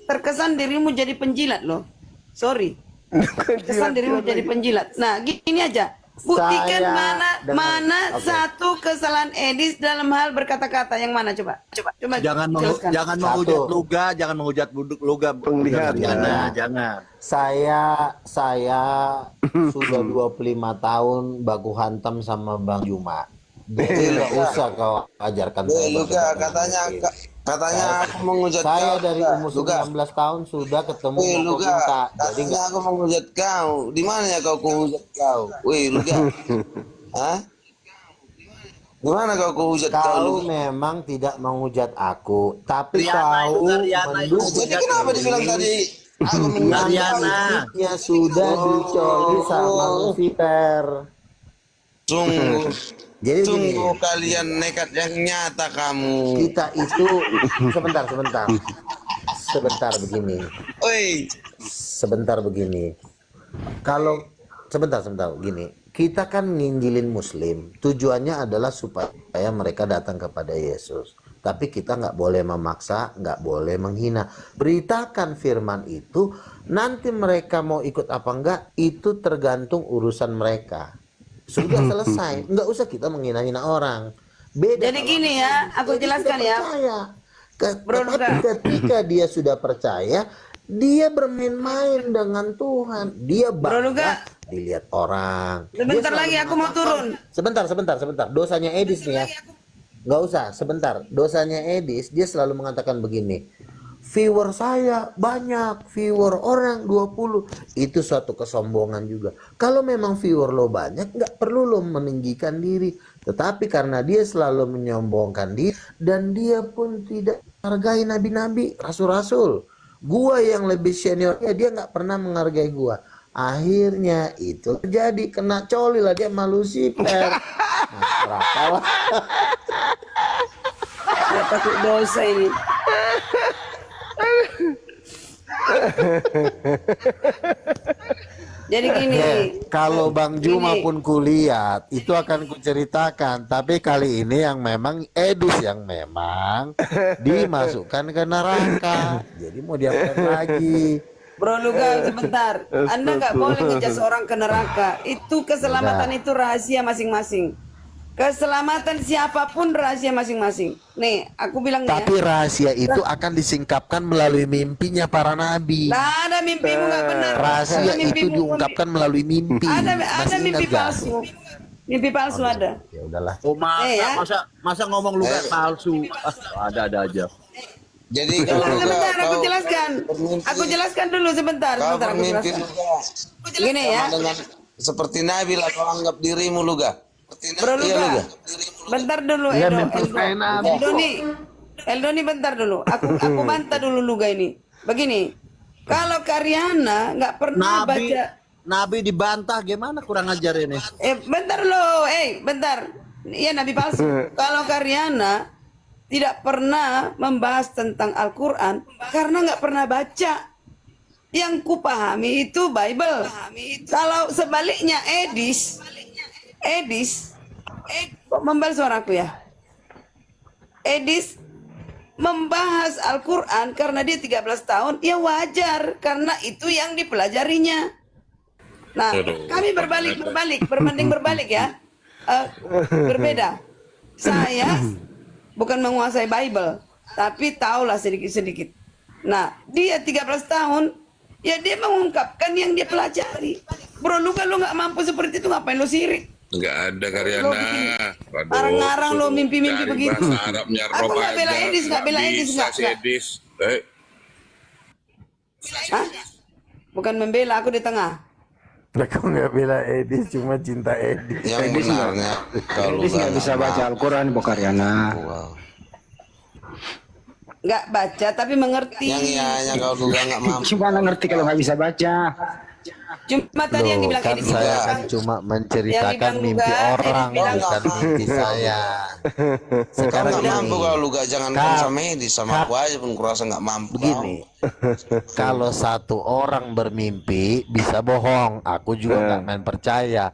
Speaker 3: terkesan dirimu jadi penjilat loh. Sorry. Terkesan dirimu jadi penjilat. Nah, gini aja. Buktikan mana satu kesalahan Edis dalam hal berkata-kata, yang mana coba
Speaker 6: Jangan
Speaker 3: jelaskan.
Speaker 6: jangan menghujat Luga, jangan menghujat Luga.
Speaker 1: Penglihatan.
Speaker 6: Jangan.
Speaker 2: Saya sudah 25 tahun baku hantam sama Bang Juma. Jadi nggak usah kau ajarkan saya.
Speaker 5: Luga,
Speaker 2: bagaimana
Speaker 5: katanya aku menghujat
Speaker 2: saya
Speaker 5: kau.
Speaker 2: dari umur
Speaker 5: Luga.
Speaker 2: 19 tahun sudah ketemu
Speaker 5: Wih
Speaker 2: Koko
Speaker 5: Luga,
Speaker 2: Pinta. Jadi
Speaker 5: katanya
Speaker 2: nggak
Speaker 5: aku menghujat kau. Di mana ya kau kuhujat kau? Wih Luga. Hah? Di mana kau kuhujat kau?
Speaker 2: kau
Speaker 5: Luga?
Speaker 2: memang tidak menghujat aku, tapi
Speaker 6: Riana
Speaker 2: kau
Speaker 6: itu, Riana itu.
Speaker 2: mendukung
Speaker 5: Jadi kenapa dibilang tadi aku menghujat
Speaker 6: Riana.
Speaker 2: fisiknya sudah dicoli sama Lucifer.
Speaker 5: Sungguh,
Speaker 2: Jadi begini,
Speaker 5: sungguh kalian nekat yang nyata kamu.
Speaker 2: kita itu sebentar begini. Kalau sebentar begini, kita kan nginjilin Muslim, tujuannya adalah supaya mereka datang kepada Yesus. Tapi kita nggak boleh memaksa, nggak boleh menghina. Beritakan firman itu, nanti mereka mau ikut apa enggak, itu tergantung urusan mereka. Sudah selesai, nggak usah kita menghina-hina orang. Beda.
Speaker 3: Jadi
Speaker 2: kalau
Speaker 3: gini ya, aku
Speaker 2: dia
Speaker 3: jelaskan
Speaker 2: sudah
Speaker 3: ya.
Speaker 2: percaya.
Speaker 3: Bro
Speaker 2: Tetapi
Speaker 3: Luka.
Speaker 2: ketika dia sudah percaya, dia bermain-main dengan Tuhan. Dia
Speaker 3: Bro Luka.
Speaker 2: bangga dilihat orang. Dia
Speaker 3: Sebentar
Speaker 2: selalu
Speaker 3: lagi aku mau turun.
Speaker 2: Sebentar. Dosanya Edis nih ya. Nggak usah, sebentar. Dosanya Edis, dia selalu mengatakan begini. Viewer saya banyak, viewer orang 20. Itu suatu kesombongan juga. Kalau memang viewer lo banyak, nggak perlu lo meninggikan diri. Tetapi karena dia selalu menyombongkan diri, dan dia pun tidak menghargai nabi-nabi, rasul-rasul. Gua yang lebih seniornya, dia nggak pernah menghargai gua. Akhirnya itu terjadi, kena coli lah dia sama Lucifer. Nah,
Speaker 3: Ya, takut dosa ini. Jadi gini,
Speaker 2: kalau Bang Juma
Speaker 3: Gini.
Speaker 2: pun kulihat, itu akan kuceritakan. Tapi kali ini yang memang Edis yang memang dimasukkan ke neraka. Jadi mau diapain lagi?
Speaker 3: Bro Luga, sebentar. Anda nggak boleh ngejat seorang ke neraka. Itu keselamatan itu rahasia masing-masing. Keselamatan siapapun rahasia masing-masing. Nih, aku bilang nih
Speaker 2: Tapi
Speaker 3: ya.
Speaker 2: rahasia itu akan disingkapkan melalui mimpinya para nabi.
Speaker 3: Nah, ada mimpimu nggak benar.
Speaker 2: Rahasia
Speaker 3: Ada
Speaker 2: itu
Speaker 3: mimpimu.
Speaker 2: diungkapkan melalui mimpi.
Speaker 3: Ada
Speaker 2: Masih
Speaker 3: mimpi
Speaker 2: ingat gak?
Speaker 3: palsu. Mimpi palsu ada.
Speaker 2: Ya udahlah.
Speaker 6: Oh masa,
Speaker 3: ya.
Speaker 6: masa ngomong Luga palsu. Ada aja.
Speaker 5: Jadi kau Luga,
Speaker 3: Sebentar, aku
Speaker 5: kau
Speaker 3: jelaskan.
Speaker 5: bermimpi.
Speaker 3: Aku jelaskan dulu sebentar.
Speaker 5: Kau
Speaker 3: Sebentar, aku
Speaker 5: bermimpi
Speaker 3: jelaskan.
Speaker 5: Luga.
Speaker 3: Gini ya.
Speaker 5: Sama dengan seperti Nabi lah kau anggap dirimu Luga.
Speaker 3: Bro
Speaker 5: Iya,
Speaker 3: Luga,
Speaker 5: Luga.
Speaker 3: bentar dulu
Speaker 2: Iya,
Speaker 3: Eldoni bentar dulu. Aku bantah dulu Luga ini. Begini, kalau Karyana nggak pernah baca.
Speaker 6: Nabi dibantah gimana kurang ajar ini.
Speaker 3: Bentar lo, bentar. Iya Nabi palsu. Kalau Karyana tidak pernah membahas tentang Al-Quran karena nggak pernah baca. Yang kupahami itu Bible. Kalau sebaliknya Edis, kok membal suaraku ya? Edis membahas Al-Quran karena dia 13 tahun, ya wajar karena itu yang dipelajarinya. Nah, kami berbanding berbalik ya. Berbeda. Saya bukan menguasai Bible, tapi tahulah sedikit-sedikit. Nah, dia 13 tahun, ya dia mengungkapkan yang dia pelajari. Bro, lu nggak mampu seperti itu, ngapain lu sirik?
Speaker 7: Enggak ada Karyana. Waduh,
Speaker 3: Ngarang-ngarang lo mimpi-mimpi
Speaker 7: dari
Speaker 3: begitu.
Speaker 7: bahasa Arabnya
Speaker 3: Aku
Speaker 7: Roma
Speaker 3: nggak bela
Speaker 7: aja,
Speaker 3: Edis, nggak bela Edis,
Speaker 7: bisa
Speaker 3: nggak.
Speaker 7: si Edis.
Speaker 3: Hah? Bukan membela, aku di tengah.
Speaker 2: Aku nggak bela Edis, cuma cinta Edis.
Speaker 5: Yang benarnya kau
Speaker 8: Edis
Speaker 5: Luga
Speaker 8: nggak bisa baca Al-Quran, Bu Karyana.
Speaker 5: Wow.
Speaker 3: Nggak baca, tapi mengerti.
Speaker 5: Yang ianya kau Luga nggak mampu.
Speaker 8: Cuma nggak ngerti kalau nggak bisa baca.
Speaker 3: Cuma tadi yang
Speaker 2: Loh,
Speaker 3: dibilang
Speaker 2: kan
Speaker 3: Edi
Speaker 2: saya
Speaker 3: juga.
Speaker 2: kan cuma menceritakan
Speaker 3: dibilang
Speaker 2: mimpi
Speaker 3: juga,
Speaker 2: orang,
Speaker 3: bilang
Speaker 2: bukan mimpi saya.
Speaker 5: Kau
Speaker 2: Sekarang
Speaker 5: nggak mampu
Speaker 2: gini,
Speaker 5: kalau lu gak jangankan
Speaker 2: Kak,
Speaker 5: sama Edi, sama
Speaker 2: Kak,
Speaker 5: aku aja pun kurasa nggak mampu.
Speaker 2: begini, kalau satu orang bermimpi bisa bohong, aku juga nggak main percaya.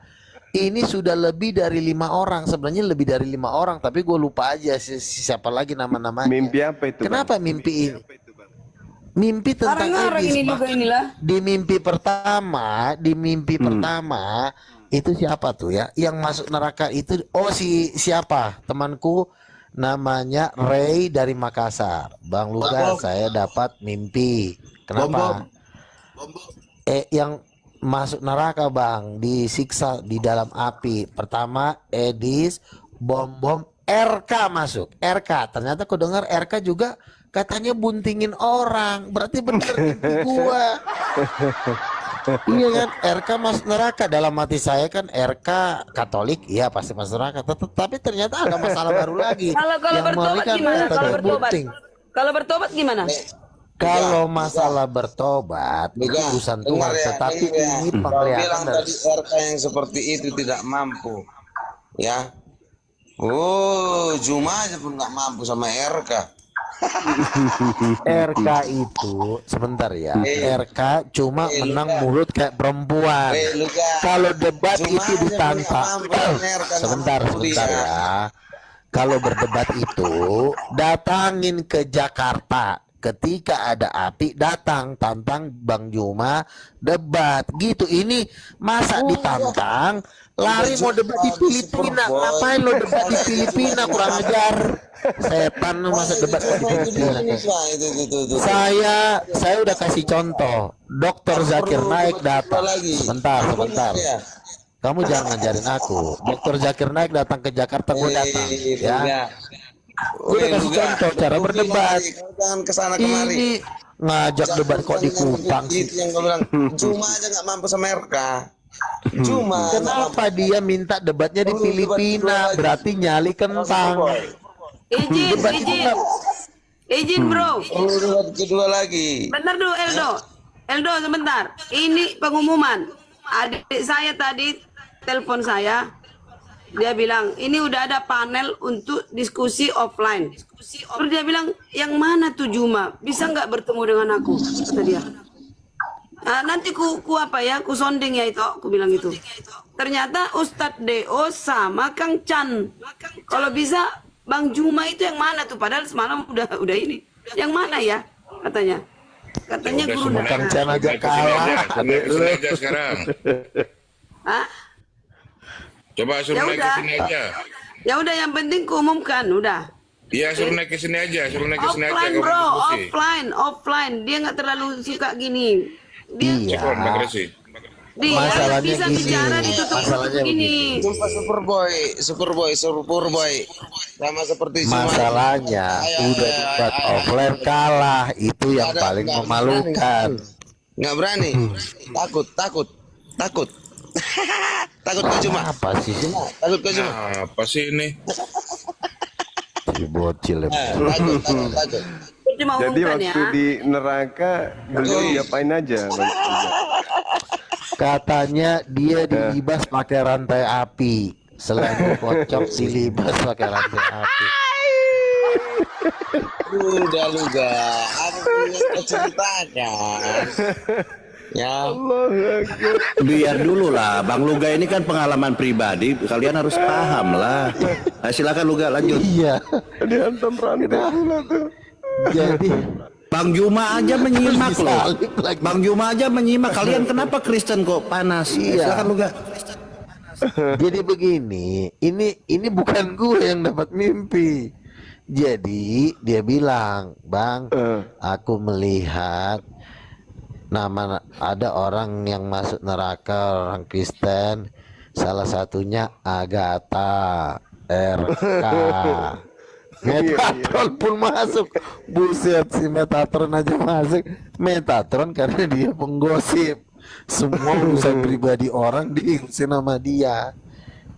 Speaker 2: Ini sudah lebih dari 5 orang, sebenarnya lebih dari 5 orang, tapi gue lupa aja siapa lagi nama-namanya.
Speaker 1: Mimpi apa itu, Bang?
Speaker 2: Kenapa mimpi ini? Mimpi tentang
Speaker 3: Ngarang
Speaker 2: Edis.
Speaker 3: ini juga inilah.
Speaker 2: Di mimpi pertama itu siapa tuh ya? Yang masuk neraka itu, oh siapa? Temanku namanya Ray dari Makassar. Bang Luga, saya dapat mimpi. Kenapa? Yang masuk neraka bang, disiksa di dalam api. Pertama Edis, bom RK masuk. RK, ternyata aku dengar RK juga katanya buntingin orang. Berarti bener mimpi gua. Iya kan, RK masuk neraka. Dalam hati saya kan RK Katolik, iya pasti masuk neraka. Tapi ternyata ada masalah baru lagi.
Speaker 3: Kalau
Speaker 2: Yang
Speaker 3: bertobat
Speaker 2: memberikan
Speaker 3: gimana? Kalau
Speaker 2: katanya
Speaker 3: bertobat.
Speaker 2: bunting.
Speaker 3: Kalau bertobat gimana?
Speaker 2: Kalau masalah bertobat itu
Speaker 5: Juga,
Speaker 2: urusan
Speaker 5: dengar
Speaker 2: Tuhan,
Speaker 5: ya,
Speaker 2: tetapi
Speaker 5: dengar ya.
Speaker 2: ini
Speaker 5: Kau
Speaker 2: penglihatan
Speaker 5: bilang
Speaker 2: dari
Speaker 5: tadi RK yang seperti itu tidak mampu, ya. Oh, Juma aja pun nggak mampu sama RK.
Speaker 2: RK itu sebentar ya. RK cuma menang mulut kayak perempuan.
Speaker 5: Luga.
Speaker 2: Kalau debat
Speaker 5: Cuma
Speaker 2: itu
Speaker 5: aja
Speaker 2: ditantang.
Speaker 5: pun nggak mampu, RK
Speaker 2: Sebentar
Speaker 5: nggak mampu dia.
Speaker 2: ya. Kalau berdebat itu datangin ke Jakarta. Ketika ada api datang tantang Bang Juma debat gitu. Ini masa ditantang lari mau debat di Filipina. Ngapain lo debat di Filipina, kurang ajar. Setan lo masa debat di Filipina. Saya udah kasih contoh. Dr. Zakir Naik datang. Sebentar. Kamu jangan ngajarin aku. Dr. Zakir Naik datang ke Jakarta, gue datang. Ya. Udah kasih contoh cara berdebat.
Speaker 5: Jangan kesana kemari.
Speaker 2: Ini ngajak debat kok di Kupang sih.
Speaker 5: Itu yang gue bilang. Cuma aja nggak mampu sama RK. Cuma.
Speaker 2: Kenapa dia minta debatnya di Filipina? Berarti nyali kentang.
Speaker 3: Izin bro.
Speaker 5: Debat kedua lagi.
Speaker 3: Bentar dulu Eldo sebentar. Ini pengumuman. Adik saya tadi telepon saya. Dia bilang ini udah ada panel untuk diskusi offline. Terus dia bilang yang mana tuh Juma? Bisa nggak bertemu dengan aku? Kata dia. Nanti ku sonding ya itu. Aku bilang itu. Ternyata Ustadz Deo sama Kang Chan. Kalau bisa Bang Juma itu yang mana tuh? Padahal semalam udah ini. Yang mana ya? Katanya guru
Speaker 2: Kang Chan aja kalah.
Speaker 7: Kesini aja sekarang.
Speaker 3: Hah?
Speaker 7: Coba suruh
Speaker 3: Ya
Speaker 7: naik ke
Speaker 3: udah.
Speaker 7: sini aja.
Speaker 3: Ya udah yang penting kuumumkan udah.
Speaker 7: Iya, suruh naik ke sini aja, suruh naik ke sini aja.
Speaker 3: Offline
Speaker 7: kamu
Speaker 3: bro,
Speaker 7: diskusi.
Speaker 3: offline. Dia nggak terlalu suka gini. Dia
Speaker 7: Telepon, Bang Resi.
Speaker 2: Masalahnya
Speaker 3: bisa
Speaker 2: gini.
Speaker 3: bicara ditutup
Speaker 2: Masalahnya
Speaker 3: begini.
Speaker 5: Jumpa Superboy. Sama seperti Juma.
Speaker 2: Masalahnya udah debat offline kalah. Itu yang paling memalukan.
Speaker 5: Nggak berani. Takut. Takut ke Juma.
Speaker 2: Apa sih?
Speaker 5: Takut ke Juma.
Speaker 7: Nah, apa sih ini?
Speaker 2: Si bocil.
Speaker 5: Takut.
Speaker 3: Cuma
Speaker 1: Jadi
Speaker 3: umumkan
Speaker 1: waktu
Speaker 3: ya.
Speaker 1: di neraka beliau diapain aja, Bang?
Speaker 2: Katanya dia dilibas pakai rantai api. Selain kocok dilibas pakai rantai api.
Speaker 5: Udah Luga. Aku punya ceritakan. Ya.
Speaker 9: Biar dulu lah, Bang Luga ini kan pengalaman pribadi, kalian harus paham lah. Nah, silakan Luga lanjut.
Speaker 2: Iya.
Speaker 1: Dihantam rantai pula tuh.
Speaker 2: Jadi
Speaker 9: Bang Juma aja menyimak loh.
Speaker 2: disalib lagi.
Speaker 9: Bang Juma aja menyimak. Kalian kenapa Kristen kok panas?
Speaker 2: Iya.
Speaker 9: Silakan Luga.
Speaker 2: Jadi begini, ini bukan gue yang dapat mimpi. Jadi dia bilang, Bang, aku melihat ada orang yang masuk neraka, orang Kristen, salah satunya Agatha RK. Metatron pun masuk. Buset, si Metatron aja masuk. Metatron karena dia penggosip. Semua urusan pribadi orang diurusin sama dia.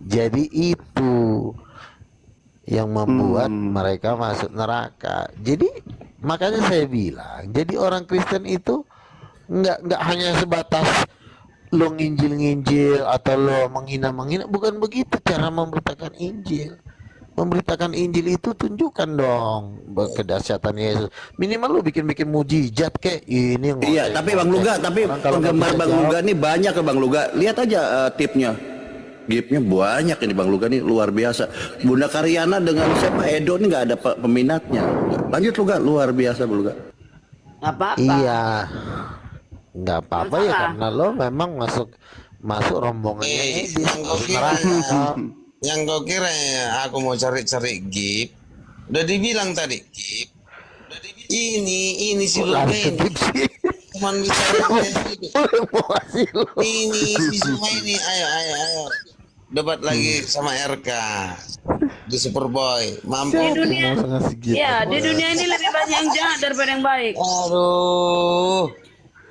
Speaker 2: Jadi itu yang membuat mereka masuk neraka. Jadi makanya saya bilang, jadi orang Kristen itu nggak hanya sebatas lo nginjil-nginjil atau lo menghina-menghina, bukan begitu cara memberitakan Injil. Memberitakan Injil itu tunjukkan dong kedahsyatan Yesus. Minimal lu bikin-bikin mujizat kayak ini yang
Speaker 9: Iya, tapi Bang Luga, tapi
Speaker 2: Orang kalau
Speaker 9: penggemar
Speaker 2: nggak bisa
Speaker 9: Bang
Speaker 2: jawab,
Speaker 9: Luga ini banyak ya Bang Luga. Lihat aja tipnya. Giftnya banyak ini Bang Luga nih, luar biasa. Bunda Karyana dengan siapa Edo ini nggak ada peminatnya. Lanjut Luga, luar biasa Bang Luga.
Speaker 3: Nggak apa-apa.
Speaker 2: iya, nggak apa-apa ya
Speaker 3: Masalah.
Speaker 2: karena lo memang masuk rombongannya Edis.
Speaker 5: Yang kau kira, yang kau kira ya, aku mau cari-cari gift. Udah dibilang tadi gift. Ini si Luga
Speaker 2: Lari ke
Speaker 5: ini.
Speaker 2: tipsi.
Speaker 5: Cuman bicara
Speaker 2: Mau kasih lo.
Speaker 5: ini si semua ini. Ayo. Debat lagi sama RK di Superboy. Mampu.
Speaker 3: Di dunia,
Speaker 2: Mau ngasih gitu.
Speaker 3: ya di dunia ini lebih banyak yang jahat daripada yang baik.
Speaker 5: Aduh.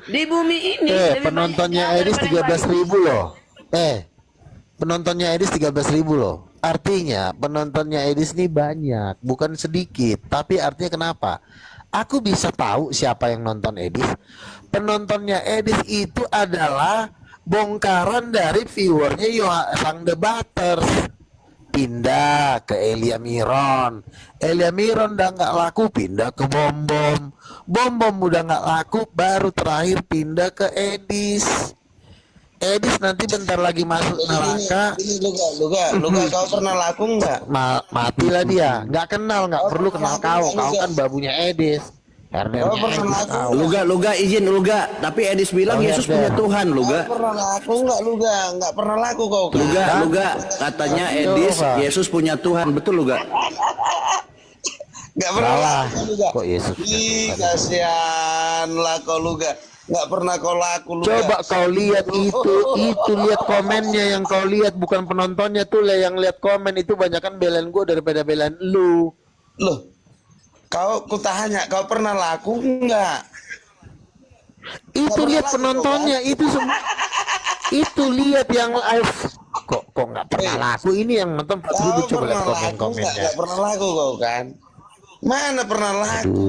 Speaker 3: Di bumi ini lebih
Speaker 2: Penontonnya
Speaker 3: banyak yang
Speaker 2: Edis
Speaker 3: jahat daripada yang
Speaker 2: 13.000 loh. Penontonnya Edis 13.000 loh. Artinya penontonnya Edis ini banyak, bukan sedikit. Tapi artinya kenapa? Aku bisa tahu siapa yang nonton Edis. Penontonnya Edis itu adalah bongkaran dari viewernya sang debaters. Pindah ke Elia Miron. Elia Miron udah nggak laku, pindah ke Bom Bom. Bom Bom udah nggak laku, baru terakhir pindah ke Edis. Edis nanti bentar lagi masuk neraka.
Speaker 5: Ini Luga, kau pernah laku nggak?
Speaker 2: Matilah dia. Nggak kenal, nggak perlu kenal kau. Kau kan babunya Edis. Herdernya
Speaker 5: Kau pernah
Speaker 2: Edis
Speaker 5: laku?
Speaker 2: kau.
Speaker 9: Luga izin Luga, tapi Edis bilang
Speaker 2: Oh, iya,
Speaker 9: Yesus
Speaker 2: Fer.
Speaker 9: punya Tuhan Luga.
Speaker 5: Kau pernah laku nggak Luga? Nggak pernah laku kau kan?
Speaker 9: Luga katanya Edis
Speaker 2: Pak.
Speaker 9: Yesus punya Tuhan, betul Luga?
Speaker 5: Nggak pernah
Speaker 2: Salah.
Speaker 5: laku Luga.
Speaker 2: Kok Yesus punya
Speaker 5: Ih,
Speaker 2: Tuhan?
Speaker 5: kasihan lah kau Luga. Nggak pernah kau laku Luga.
Speaker 2: Coba kau lihat itu lihat komennya yang kau lihat, bukan penontonnya tuh lah yang lihat komen itu banyakan belain gue daripada belain lu.
Speaker 5: Loh, kau tanya, kau pernah laku nggak?
Speaker 2: Itu
Speaker 5: Nggak
Speaker 2: lihat
Speaker 5: pernah
Speaker 2: penontonnya itu semua. Itu lihat yang live. Kok nggak pernah laku ini yang nonton 4.000,
Speaker 5: Kau
Speaker 2: coba lihat
Speaker 5: pernah laku nggak?
Speaker 2: komen-komennya.
Speaker 5: Nggak pernah laku kau kan? Mana pernah laku?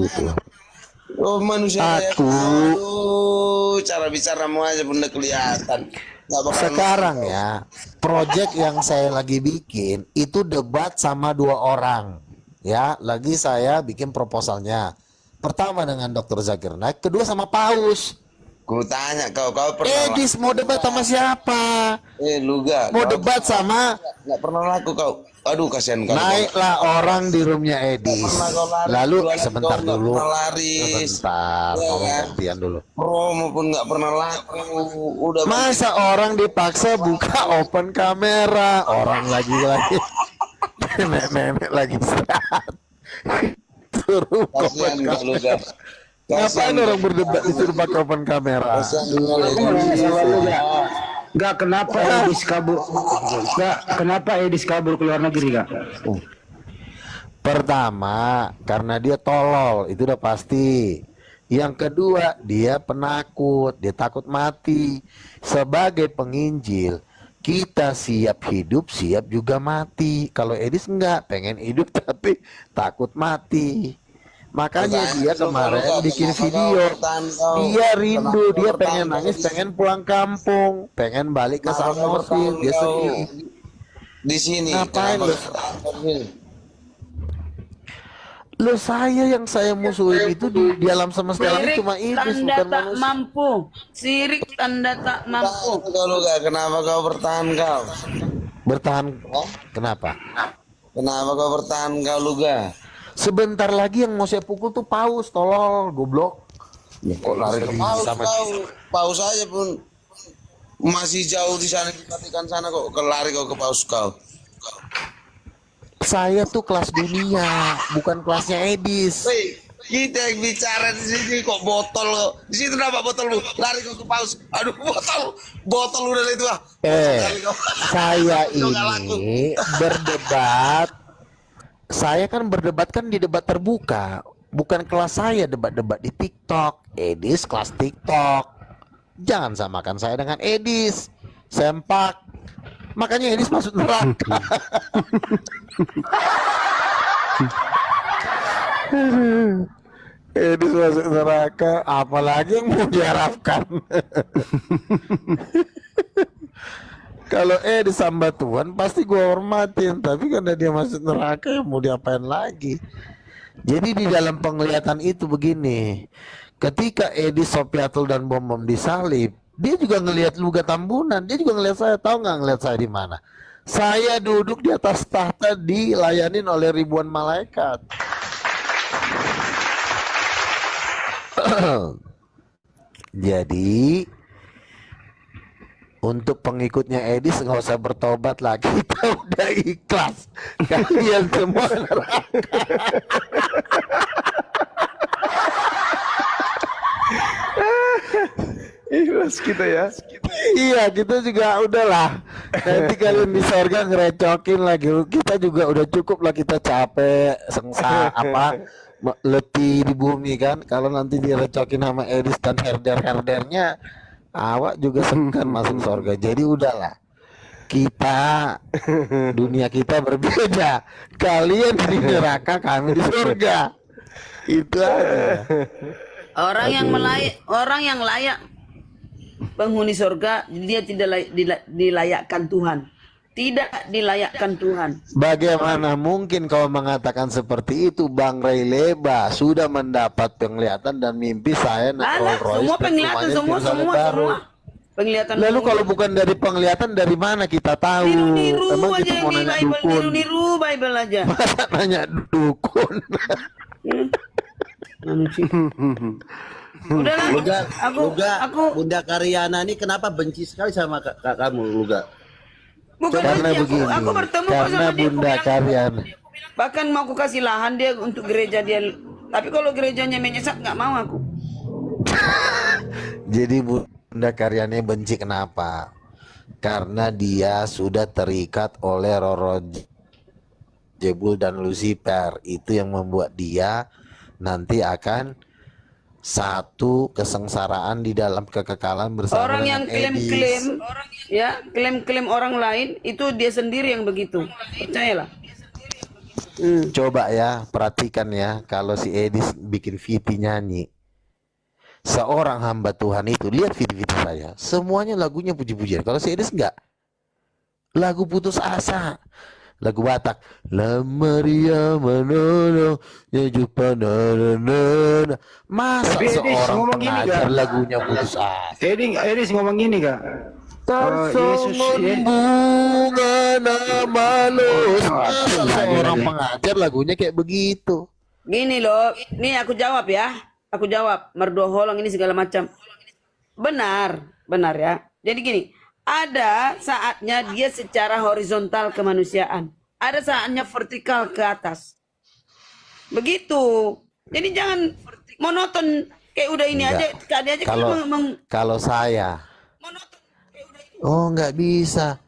Speaker 5: Oh manusia kayak
Speaker 2: Aku-
Speaker 5: kau. Cara bicaramu aja bunda kelihatan. Nggak bakal
Speaker 2: Sekarang
Speaker 5: laku.
Speaker 2: ya, project yang saya lagi bikin itu debat sama 2 orang. Ya, lagi saya bikin proposalnya. Pertama dengan Dr. Zakir Naik, kedua sama Paus.
Speaker 5: Ku tanya kau pernah
Speaker 2: Edis mau debat sama siapa?
Speaker 5: Luga.
Speaker 2: Mau
Speaker 5: kau
Speaker 2: debat sama
Speaker 5: nggak pernah laku kau. Aduh kasihan kau.
Speaker 2: naiklah orang di roomnya Edis.
Speaker 5: Nggak pernah kau lari,
Speaker 2: Lalu
Speaker 5: jualan
Speaker 2: sebentar
Speaker 5: kau nggak
Speaker 2: dulu.
Speaker 5: pernah laris.
Speaker 2: Sebentar,
Speaker 5: Iya
Speaker 2: ngomong
Speaker 5: kan?
Speaker 2: gantian dulu.
Speaker 5: Promo pun nggak pernah laku. Udah
Speaker 2: Masa orang dipaksa buka open kamera, orang lagi nenek lagi istirahat. Suruh
Speaker 5: kasihan
Speaker 2: open
Speaker 5: kau
Speaker 2: kamera.
Speaker 5: Luga.
Speaker 2: Ngapain orang berdebat disuruh pakai open kamera?
Speaker 8: Enggak, kenapa Edis kabur ke luar negeri, Kak?
Speaker 2: Pertama, karena dia tolol, itu udah pasti. Yang kedua, dia penakut, dia takut mati. Sebagai penginjil, kita siap hidup, siap juga mati. Kalau Edis enggak, pengen hidup tapi takut mati. Makanya dia kemarin bikin video. Dia rindu, dia pengen nangis, pengen pulang kampung, pengen balik ke Samosir, dia sedih.
Speaker 5: Di sini.
Speaker 2: Ngapain
Speaker 5: kenapa
Speaker 2: lu?
Speaker 5: kau di sini?
Speaker 2: Lo saya yang saya musuhin itu di alam semesta ini
Speaker 3: Sirik
Speaker 2: cuma iblis
Speaker 3: tanda
Speaker 2: bukan
Speaker 3: tak
Speaker 2: manusia.
Speaker 3: mampu. Sirik tanda tak mampu.
Speaker 5: Kau Luga, kenapa kau bertahan kau?
Speaker 2: Bertahan. Kenapa?
Speaker 5: Kenapa kau bertahan kau Luga?
Speaker 2: Sebentar lagi yang mau saya pukul tuh Paus, tolol, goblok. Kok lari ke
Speaker 5: Paus aja pun masih jauh di sana di Vatikan sana kok kelari kau ke paus kau.
Speaker 2: Saya tuh kelas dunia, bukan kelasnya Edis.
Speaker 5: Hei, kita yang bicara di sini kok botol kok. Di situ nampak botolmu. Lari kau ke paus. Aduh botol udah itu ah. Lari kau.
Speaker 2: Saya
Speaker 5: Kau nggak laku.
Speaker 2: ini berdebat. Saya kan berdebat kan di debat terbuka. Bukan kelas saya debat-debat di TikTok. Edis kelas TikTok. Jangan samakan saya dengan Edis. Sempak. Makanya Edis masuk neraka. Edis masuk neraka. Apalagi yang mau diharapkan. Kalau disambah Tuhan pasti gue hormatin, tapi karena dia masuk neraka ya mau diapain lagi. Jadi di dalam penglihatan itu begini, ketika Edi Sopiatul dan Bom Bom disalib, dia juga ngelihat Luga Tambunan, dia juga ngelihat saya. Tahu nggak ngelihat saya di mana? Saya duduk di atas tahta dilayanin oleh ribuan malaikat. Jadi untuk pengikutnya Edis nggak usah bertobat lagi, kita udah ikhlas. Kalian semua neraka.
Speaker 1: Ikhlas kita ya.
Speaker 2: Iya, kita juga udahlah. Nanti kalian di sorga ngerecokin lagi. Kita juga udah cukup lah, kita capek, letih di bumi kan. Kalau nanti direcokin sama Edis dan herdernya, awak juga segan masuk sorga. Jadi udahlah. Kita dunia kita berbeda. Kalian di neraka, kami di surga. Itu aja.
Speaker 3: Orang yang layak penghuni surga, dia tidak dilayakkan Tuhan. Tidak dilayakkan Tuhan.
Speaker 2: Bagaimana mungkin kau mengatakan seperti itu? Bang Ray Leba sudah mendapat penglihatan dan mimpi saya naik Rolls Royce.
Speaker 3: Semua penglihatan, semua. Penglihatan.
Speaker 2: Lalu kalau bukan dari penglihatan, dari mana kita tahu?
Speaker 3: Niru-niru
Speaker 2: Emang
Speaker 3: aja
Speaker 2: kita
Speaker 3: yang
Speaker 2: mau
Speaker 3: di
Speaker 2: nanya
Speaker 3: Bible,
Speaker 2: dukun?
Speaker 3: niru-niru Bible aja.
Speaker 2: Masa nanya dukun?
Speaker 3: Udahlah, aku
Speaker 9: Bunda Karyana ini kenapa benci sekali sama kamu, Luga?
Speaker 3: bukan
Speaker 2: Karena
Speaker 3: benci,
Speaker 2: begini,
Speaker 3: aku bertemu kok
Speaker 2: karena
Speaker 3: sama dia, aku
Speaker 2: Bunda
Speaker 3: bilang,
Speaker 2: Karyana.
Speaker 3: bahkan mau aku kasih lahan dia untuk gereja dia, tapi kalau gerejanya menyesat nggak mau aku.
Speaker 2: Jadi Bunda Karyana benci kenapa? Karena dia sudah terikat oleh Roro Jebul dan Lucifer. Itu yang membuat dia nanti akan satu kesengsaraan di dalam kekekalan bersama
Speaker 3: Orang yang
Speaker 2: dengan Edis.
Speaker 3: klaim orang lain itu dia sendiri yang begitu. Percayalah.
Speaker 2: Coba ya, perhatikan ya, kalau si Edis bikin Viti nyanyi, seorang hamba Tuhan itu, lihat Viti saya, semuanya lagunya puji-pujian. Kalau si Edis enggak, lagu putus asa, lagu Batak, La Maria Manono, ya Jupa Nana. Masa
Speaker 8: Tapi Edis
Speaker 2: seorang
Speaker 8: ngomong gini,
Speaker 2: pengajar
Speaker 8: Kak.
Speaker 2: lagunya putus asa?
Speaker 8: Edis ngomong gini kak.
Speaker 2: Tersongon bunga nama lo. Masa seorang pengajar lagunya kayak begitu?
Speaker 3: Gini loh, nih aku jawab ya. Aku jawab, merdu holong ini segala macam. Benar ya. Jadi gini, ada saatnya dia secara horizontal kemanusiaan. Ada saatnya vertikal ke atas. Begitu. Jadi jangan monoton kayak udah ini
Speaker 2: Enggak.
Speaker 3: aja, tadi aja
Speaker 2: Kalau
Speaker 3: kan
Speaker 2: kalau saya,
Speaker 3: monoton kayak udah ini.
Speaker 2: nggak bisa.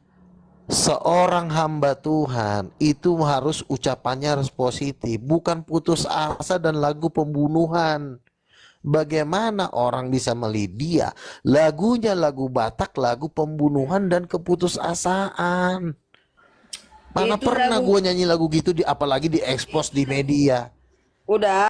Speaker 2: Seorang hamba Tuhan itu harus ucapannya harus positif, bukan putus asa dan lagu pembunuhan. Bagaimana orang bisa melihat dia? Lagunya lagu Batak, lagu pembunuhan dan keputusasaan. Mana
Speaker 3: Itu
Speaker 2: pernah
Speaker 3: lagu-
Speaker 2: gue nyanyi lagu gitu, apalagi diekspos di media.
Speaker 3: Udah.